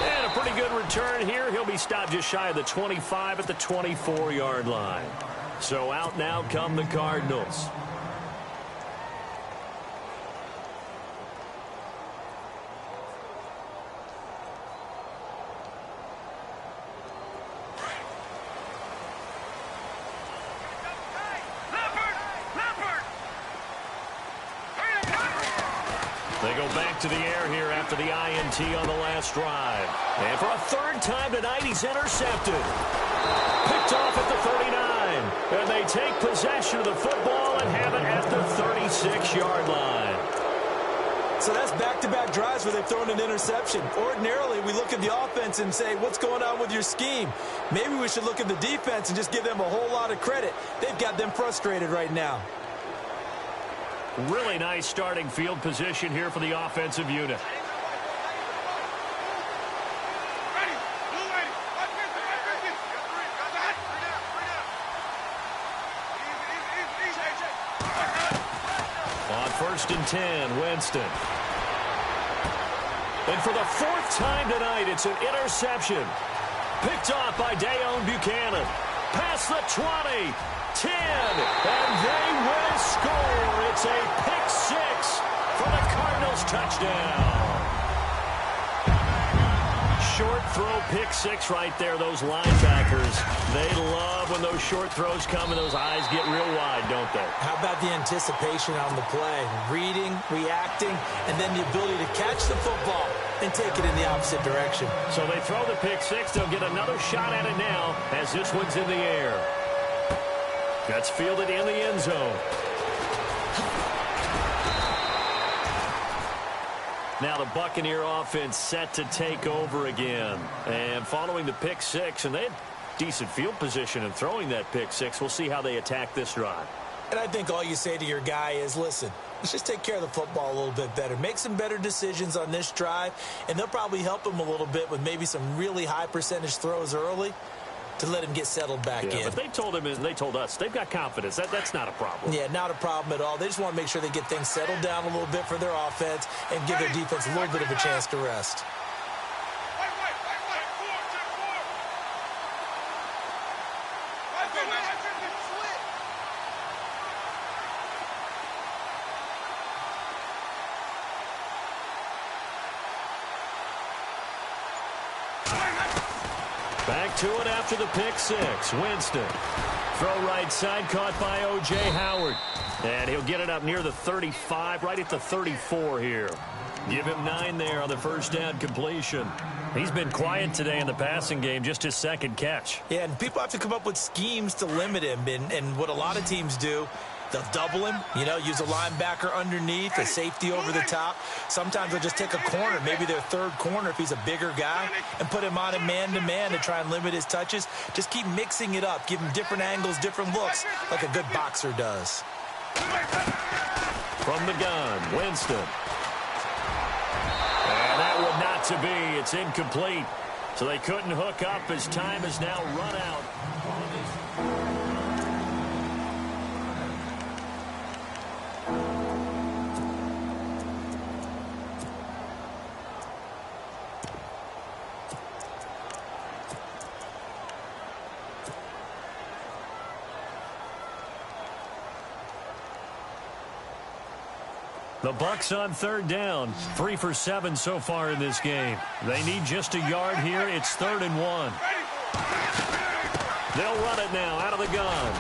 And a pretty good return here. He'll be stopped just shy of the 25 at the 24-yard line. So out now come the Cardinals. They go back to the air here after the INT on the last drive. And for a 3rd time tonight, he's intercepted. Picked off at the 39. And they take possession of the football and have it at the 36-yard line. So that's back-to-back drives where they've thrown an interception. Ordinarily, we look at the offense and say, what's going on with your scheme? Maybe we should look at the defense and just give them a whole lot of credit. They've got them frustrated right now. Really nice starting field position here for the offensive unit. On 1st and 10, Winston. And for the 4th time tonight, it's an interception. Picked off by Dayon Buchanan. Past the 20. 10, and they will score. It's a pick 6 for the Cardinals touchdown. Short throw pick 6 right there. Those linebackers, they love when those short throws come and those eyes get real wide, don't they? How about the anticipation on the play? Reading, reacting, and then the ability to catch the football and take it in the opposite direction. So they throw the pick 6. They'll get another shot at it now as this one's in the air. That's fielded in the end zone. Now the Buccaneer offense set to take over again. And following the pick 6, and they decent field position and throwing that pick six. We'll see how they attack this drive. And I think all you say to your guy is, listen, let's just take care of the football a little bit better. Make some better decisions on this drive, and they'll probably help him a little bit with maybe some really high percentage throws early to let him get settled back in. But they told him, and they told us, they've got confidence. That's not a problem. Yeah, not a problem at all. They just want to make sure they get things settled down a little bit for their offense and give their defense a little bit of a chance to rest. Back to it after the pick six. Winston. Throw right side, caught by O.J. Howard. And he'll get it up near the 35, right at the 34 here. Give him 9 there on the first down completion. He's been quiet today in the passing game, just his second catch. Yeah, and people have to come up with schemes to limit him. And what a lot of teams do, they'll double him, use a linebacker underneath, a safety over the top. Sometimes they'll just take a corner, maybe their third corner if he's a bigger guy, and put him on a man-to-man to try and limit his touches. Just keep mixing it up. Give him different angles, different looks, like a good boxer does. From the gun, Winston. And that one not to be. It's incomplete. So they couldn't hook up. His time is now run out. The Bucs on third down. 3 for 7 so far in this game. They need just a yard here. It's 3rd and 1. They'll run it now out of the gun.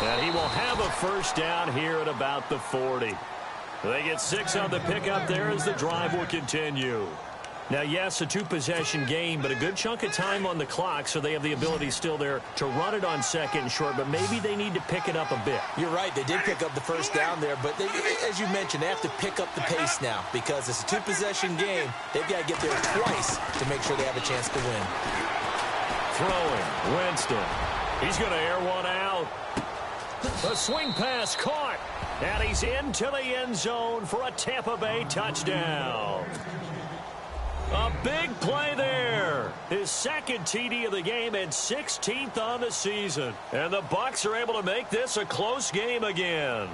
And he will have a first down here at about the 40. They get 6 on the pickup there as the drive will continue. Now, yes, a 2-possession game, but a good chunk of time on the clock, so they have the ability still there to run it on second and short, but maybe they need to pick it up a bit. You're right. They did pick up the first down there, but as you mentioned, they have to pick up the pace now because it's a 2-possession game. They've got to get there twice to make sure they have a chance to win. Throwing, Winston. He's going to air one out. The swing pass caught, and he's into the end zone for a Tampa Bay touchdown. A big play there. His second TD of the game and 16th on the season. And the Bucs are able to make this a close game again.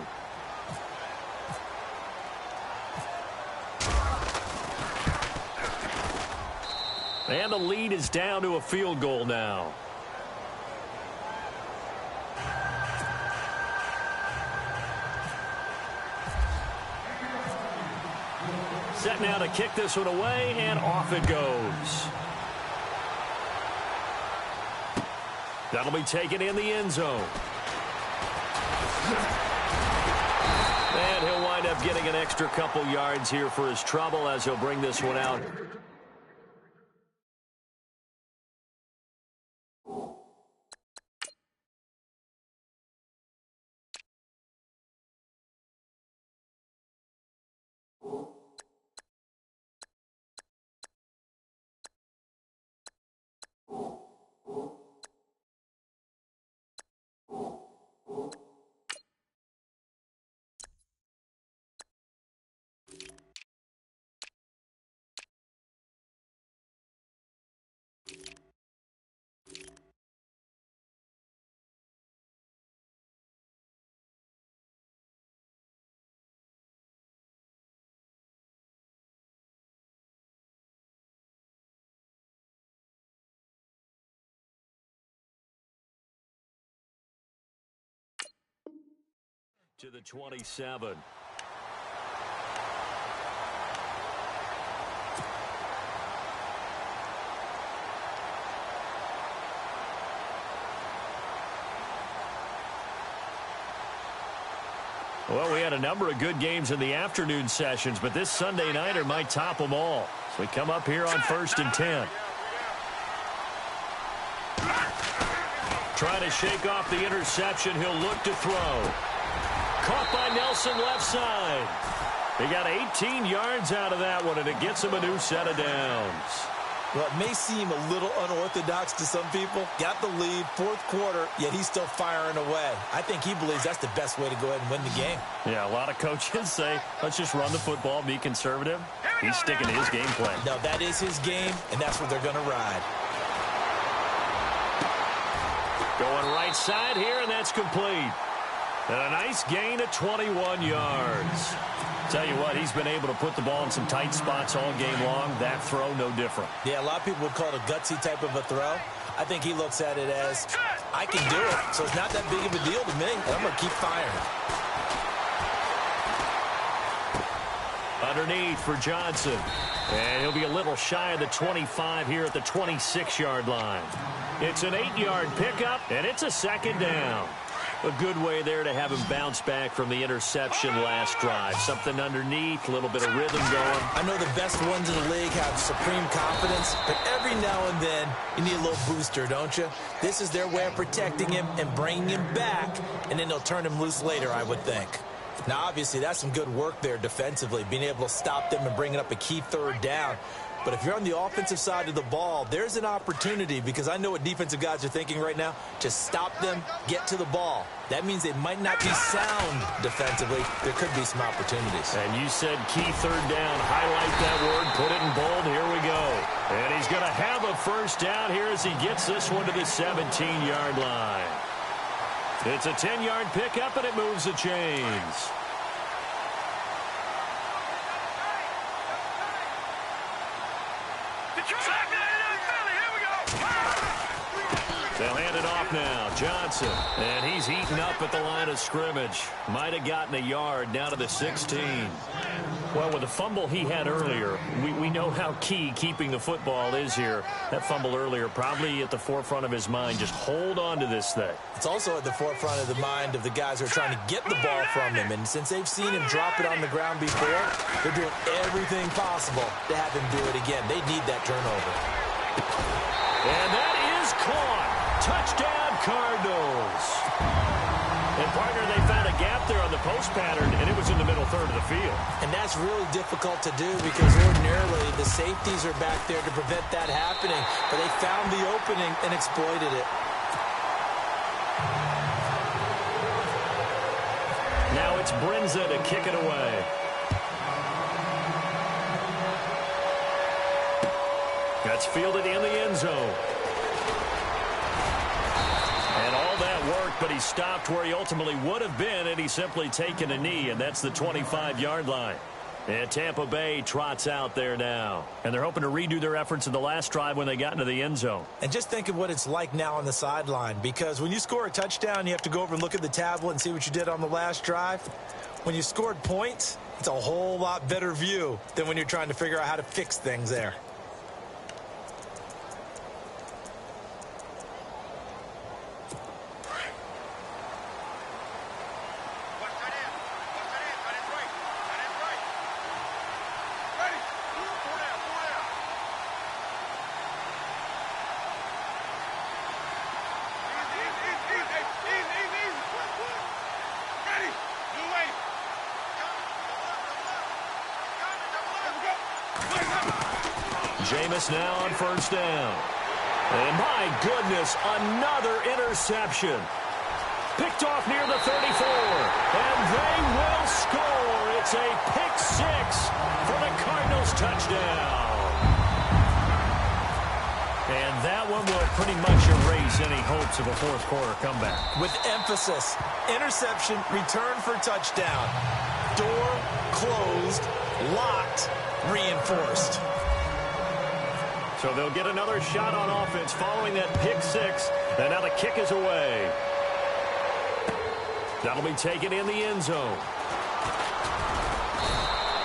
And the lead is down to a field goal now. Set now to kick this one away, and off it goes. That'll be taken in the end zone. And he'll wind up getting an extra couple yards here for his trouble as he'll bring this one out. To the 27. Well, we had a number of good games in the afternoon sessions, but this Sunday nighter might top them all. So we come up here on 1st and 10. Trying to shake off the interception. He'll look to throw. Caught by Nelson left side. He got 18 yards out of that one, and it gets him a new set of downs. Well, it may seem a little unorthodox to some people. Got the lead, fourth quarter, yet he's still firing away. I think he believes that's the best way to go ahead and win the game. Yeah, a lot of coaches say, let's just run the football, be conservative. He's sticking to his game plan. No, that is his game, and that's what they're going to ride. Going right side here, and that's complete. And a nice gain of 21 yards. Tell you what, he's been able to put the ball in some tight spots all game long. That throw, no different. Yeah, a lot of people would call it a gutsy type of a throw. I think he looks at it as, I can do it, so it's not that big of a deal to me, and I'm going to keep firing. Underneath for Johnson. And he'll be a little shy of the 25 here at the 26-yard line. It's an 8-yard pickup, and it's a second down. A good way there to have him bounce back from the interception last drive. Something underneath, a little bit of rhythm going. I know the best ones in the league have supreme confidence, but every now and then you need a little booster, don't you? This is their way of protecting him and bringing him back, and then they'll turn him loose later, I would think. Now, obviously, that's some good work there defensively, being able to stop them and bringing up a key third down. But if you're on the offensive side of the ball, there's an opportunity, because I know what defensive guys are thinking right now. Just stop them, get to the ball. That means they might not be sound defensively. There could be some opportunities. And you said key third down. Highlight that word, put it in bold. Here we go. And he's going to have a first down here as he gets this one to the 17-yard line. It's a 10-yard pickup, and it moves the chains. They'll hand it off now. Johnson. And he's eaten up at the line of scrimmage. Might have gotten a yard down to the 16. Well, with the fumble he had earlier, we know how key keeping the football is here. That fumble earlier probably at the forefront of his mind. Just hold on to this thing. It's also at the forefront of the mind of the guys who are trying to get the ball from him. And since they've seen him drop it on the ground before, they're doing everything possible to have him do it again. They need that turnover. And that is caught. Touchdown, Cardinals. And, partner, they found a gap there on the post pattern, and it was in the middle third of the field. And that's really difficult to do because ordinarily the safeties are back there to prevent that happening. But they found the opening and exploited it. Now it's Brinza to kick it away. That's fielded in the end zone. And all that work, but he stopped where he ultimately would have been, and he's simply taken a knee, and that's the 25-yard line. And Tampa Bay trots out there now. And they're hoping to redo their efforts in the last drive when they got into the end zone. And just think of what it's like now on the sideline, because when you score a touchdown, you have to go over and look at the tablet and see what you did on the last drive. When you scored points, it's a whole lot better view than when you're trying to figure out how to fix things there. Jameis now on first down. And my goodness, another interception. Picked off near the 34. And they will score. It's a pick six for the Cardinals touchdown. And that one will pretty much erase any hopes of a fourth quarter comeback. With emphasis, interception, return for touchdown. Door closed, locked, reinforced. So they'll get another shot on offense following that pick six. And now the kick is away. That'll be taken in the end zone.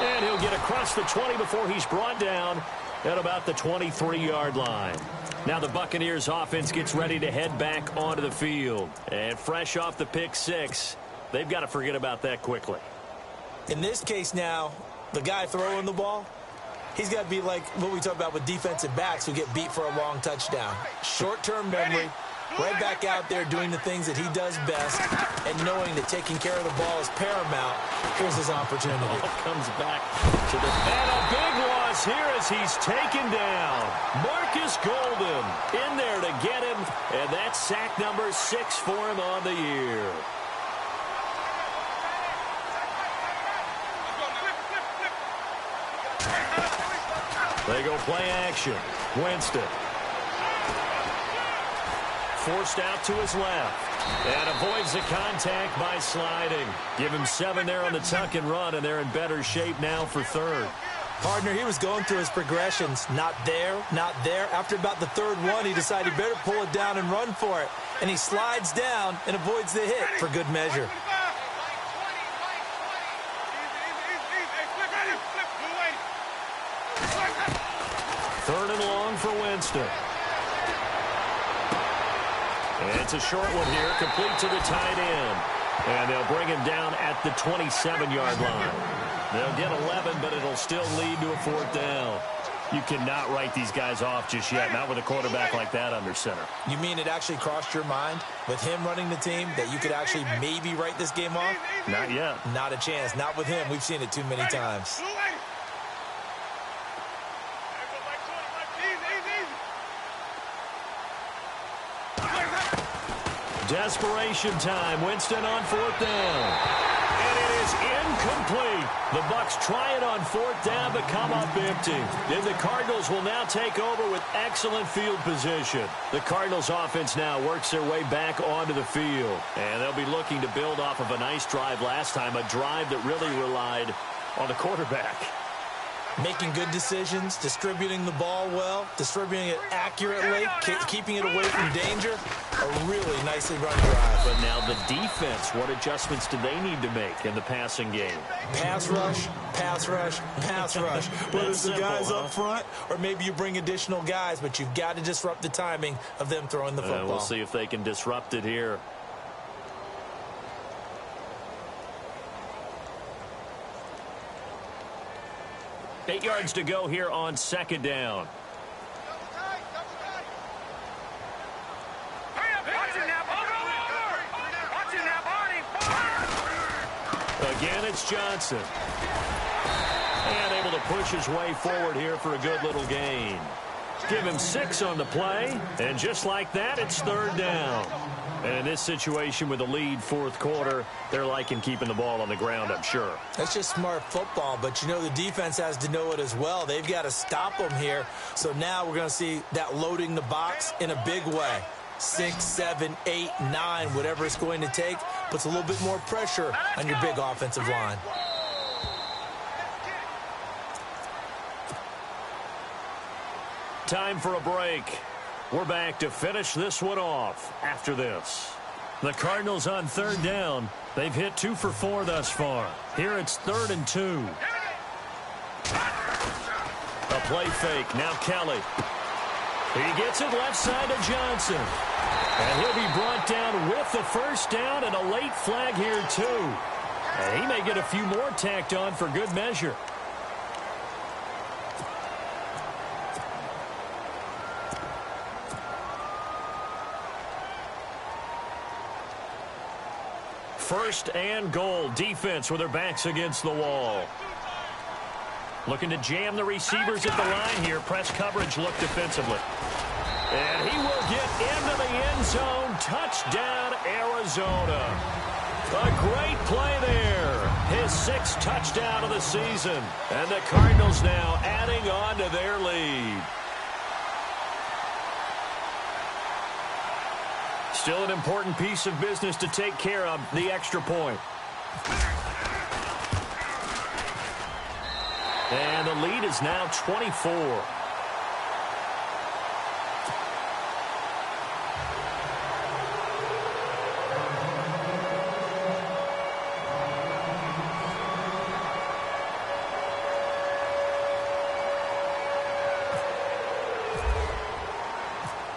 And he'll get across the 20 before he's brought down at about the 23-yard line. Now the Buccaneers offense gets ready to head back onto the field. And fresh off the pick six, they've got to forget about that quickly. In this case now, the guy throwing the ball, he's got to be like what we talk about with defensive backs who get beat for a long touchdown. Short-term memory, right back out there doing the things that he does best, and knowing that taking care of the ball is paramount. Here's his opportunity. Ball comes back to the and a big loss loss here as he's taken down. Marcus Golden in there to get him, and that's sack number 6 for him on the year. They go play action. Winston. Forced out to his left. And avoids the contact by sliding. Give him 7 there on the tuck and run, and they're in better shape now for third. Partner, he was going through his progressions. Not there, not there. After about the third one, he decided he better pull it down and run for it. And he slides down and avoids the hit for good measure. Third and long for Winston. And it's a short one here, complete to the tight end. And they'll bring him down at the 27-yard line. They'll get 11, but it'll still lead to a 4th down. You cannot write these guys off just yet, not with a quarterback like that under center. You mean it actually crossed your mind with him running the team that you could actually maybe write this game off? Not yet. Not a chance. Not with him. We've seen it too many times. Desperation time. Winston on 4th down. And it is incomplete. The Bucs try it on 4th down, but come up empty. And the Cardinals will now take over with excellent field position. The Cardinals offense now works their way back onto the field. And they'll be looking to build off of a nice drive last time, a drive that really relied on the quarterback. Making good decisions, distributing the ball well, distributing it accurately, keeping it away from danger. A really nicely run drive. But now the defense, what adjustments do they need to make in the passing game? Pass rush, pass rush, pass rush. Whether it's the guys up front or maybe you bring additional guys, but you've got to disrupt the timing of them throwing the football. We'll see if they can disrupt it here. Eight yards to go here on 2nd down. Again, it's Johnson. And able to push his way forward here for a good little gain. Give him 6 on the play. And just like that, it's 3rd down. And in this situation with the lead 4th quarter, they're liking keeping the ball on the ground, I'm sure. That's just smart football, but you know the defense has to know it as well. They've got to stop them here. So now we're going to see that loading the box in a big way. 6, 7, 8, 9, whatever it's going to take, puts a little bit more pressure on your big offensive line. Time for a break. We're back to finish this one off after this. The Cardinals on 3rd down. They've hit 2 for 4 thus far. Here it's 3rd and 2. A play fake. Now Kelly. He gets it left side to Johnson. And he'll be brought down with the 1st down and a late flag here too. And he may get a few more tacked on for good measure. First and goal. Defense with their backs against the wall. Looking to jam the receivers at the line here. Press coverage look defensively. And he will get into the end zone. Touchdown, Arizona. A great play there. His 6th touchdown of the season. And the Cardinals now adding on to their lead. Still an important piece of business to take care of, the extra point. And the lead is now 24.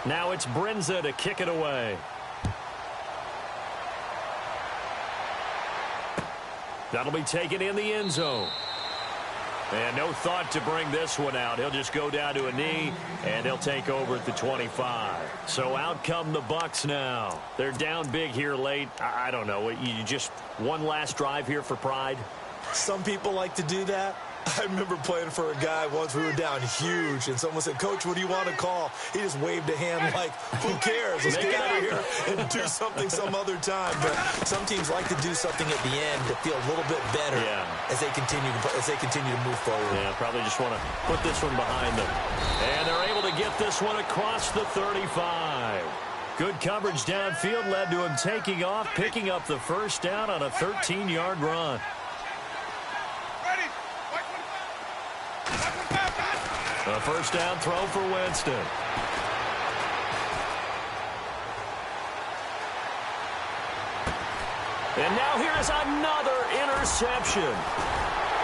Now it's Brinza to kick it away. That'll be taken in the end zone. And no thought to bring this one out. He'll just go down to a knee, and he'll take over at the 25. So out come the Bucs now. They're down big here late. I don't know. You just one last drive here for pride? Some people like to do that. I remember playing for a guy once. We were down huge, and someone said, "Coach, what do you want to call?" He just waved a hand like, "Who cares? Let's get out of here and do something some other time." But some teams like to do something at the end to feel a little bit better as they continue to move forward. Yeah, probably just want to put this one behind them. And they're able to get this one across the 35. Good coverage downfield led to him taking off, picking up the first down on a 13-yard run. A first down throw for Winston. And now here is another interception.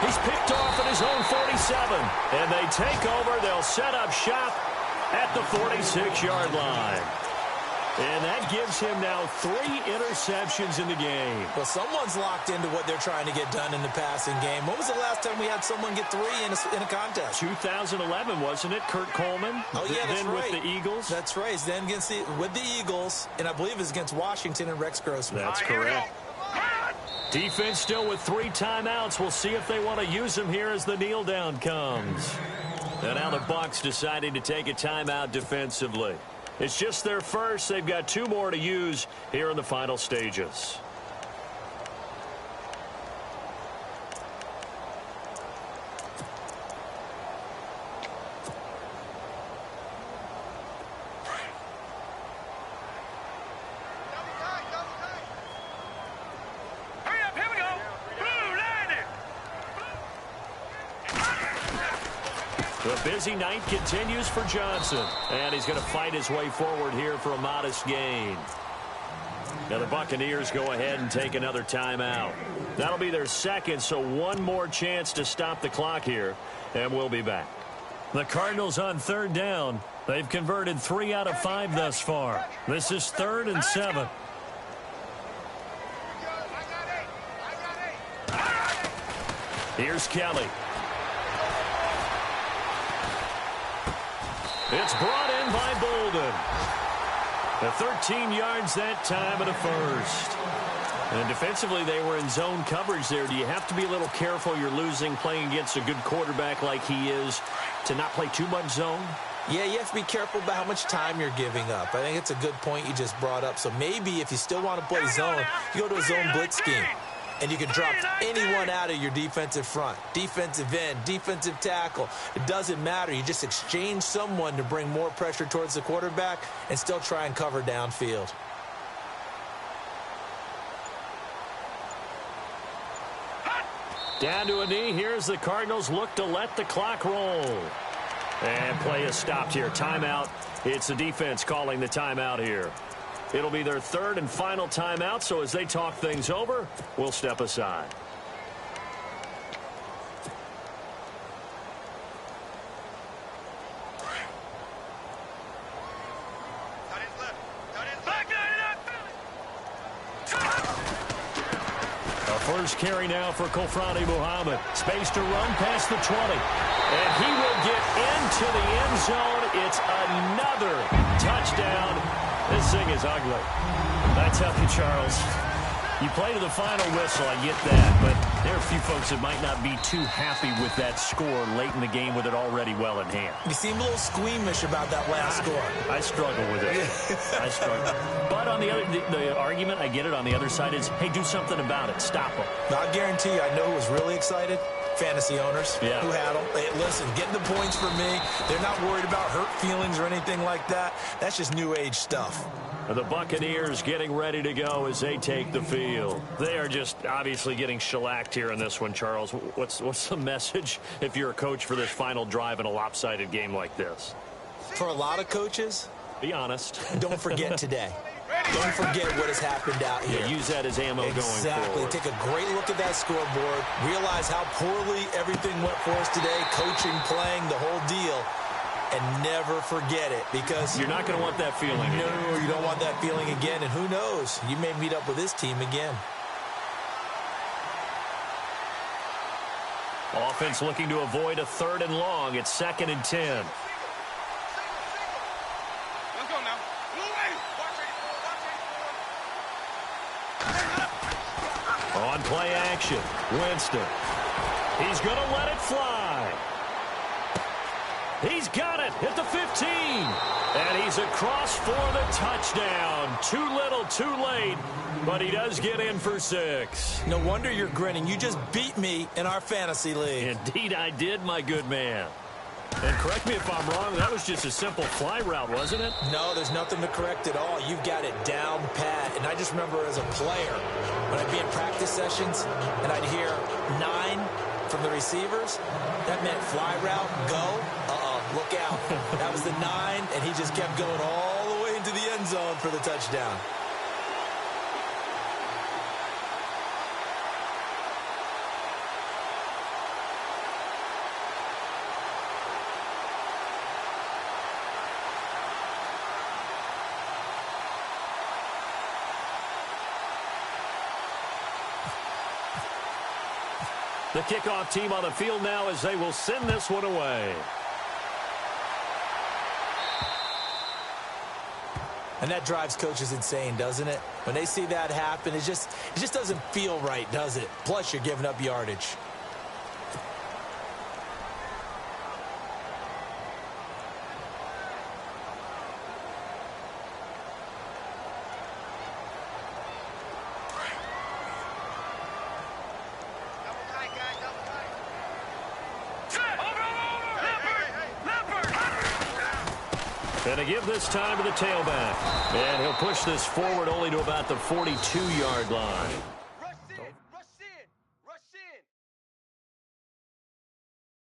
He's picked off at his own 47. And they take over. They'll set up shop at the 46-yard line. And that gives him now 3 interceptions in the game. Well, someone's locked into what they're trying to get done in the passing game. When was the last time we had someone get 3 in a contest? 2011, wasn't it? Kurt Coleman. Oh, yeah, that's then right. with the Eagles. That's right. Then with the Eagles, and I believe it's against Washington and Rex Grossman. That's correct. Defense still with 3 timeouts. We'll see if they want to use them here as the kneel down comes. And now the Bucs deciding to take a timeout defensively. It's just their first. They've got 2 more to use here in the final stages. Hurry up, here we go. Blue, land it. The busy night continues for Johnson. And he's going to fight his way forward here for a modest gain. Now the Buccaneers go ahead and take another timeout. That'll be their second, so 1 more chance to stop the clock here. And we'll be back. The Cardinals on 3rd down. They've converted 3 out of 5 thus far. This is 3rd and 7. Here's Kelly. It's brought in by Bolden. The 13 yards that time and a first. And defensively, they were in zone coverage there. Do you have to be a little careful? You're losing, playing against a good quarterback like he is, to not play too much zone? Yeah, you have to be careful about how much time you're giving up. I think it's a good point you just brought up. So maybe if you still want to play zone, you go to a zone blitz scheme. And you can drop anyone out of your defensive front, defensive end, defensive tackle. It doesn't matter. You just exchange someone to bring more pressure towards the quarterback and still try and cover downfield. Down to a knee. Here's the Cardinals look to let the clock roll. And play is stopped here. Timeout. It's the defense calling the timeout here. It'll be their 3rd and final timeout, so as they talk things over, we'll step aside. A first carry now for Kofrani Muhammad. Space to run past the 20. And he will get into the end zone. It's another touchdown. This thing is ugly. I tell you, Charles, you play to the final whistle, I get that, but there are a few folks that might not be too happy with that score late in the game with it already well in hand. You seem a little squeamish about that last score. I struggle with it. I struggle. But on the other, the argument, I get it, on the other side is, hey, do something about it. Stop them. Now, I guarantee you, I know who was really excited. Fantasy owners who had them. Hey, listen, getting the points for me. They're not worried about hurt feelings or anything like that. That's just new age stuff. The Buccaneers getting ready to go as they take the field. They are just obviously getting shellacked here in this one, Charles. What's the message if you're a coach for this final drive in a lopsided game like this? For a lot of coaches, be honest. Don't forget today. Don't forget what has happened out here. Yeah, use that as ammo going forward. Exactly. Take a great look at that scoreboard. Realize how poorly everything went for us today. Coaching, playing, the whole deal. And never forget it, because you're not going to want that feeling again. No, you don't want that feeling again. And who knows? You may meet up with this team again. Offense looking to avoid a 3rd and long. It's 2nd and 10. Let's go now. On play action, Winston. He's going to let it fly. He's got it at the 15. And he's across for the touchdown. Too little, too late. But he does get in for 6. No wonder you're grinning. You just beat me in our fantasy league. Indeed I did, my good man. And correct me if I'm wrong, that was just a simple fly route, wasn't it? No, there's nothing to correct at all. You've got it down pat. And I just remember as a player, when I'd be in practice sessions and I'd hear 9 from the receivers, that meant fly route, go. Look out. That was the 9, and he just kept going all the way into the end zone for the touchdown. The kickoff team on the field now as they will send this one away. And that drives coaches insane, doesn't it? When they see that happen, it just doesn't feel right, does it? Plus, you're giving up yardage. And a give this time to the tailback. And he'll push this forward only to about the 42-yard line.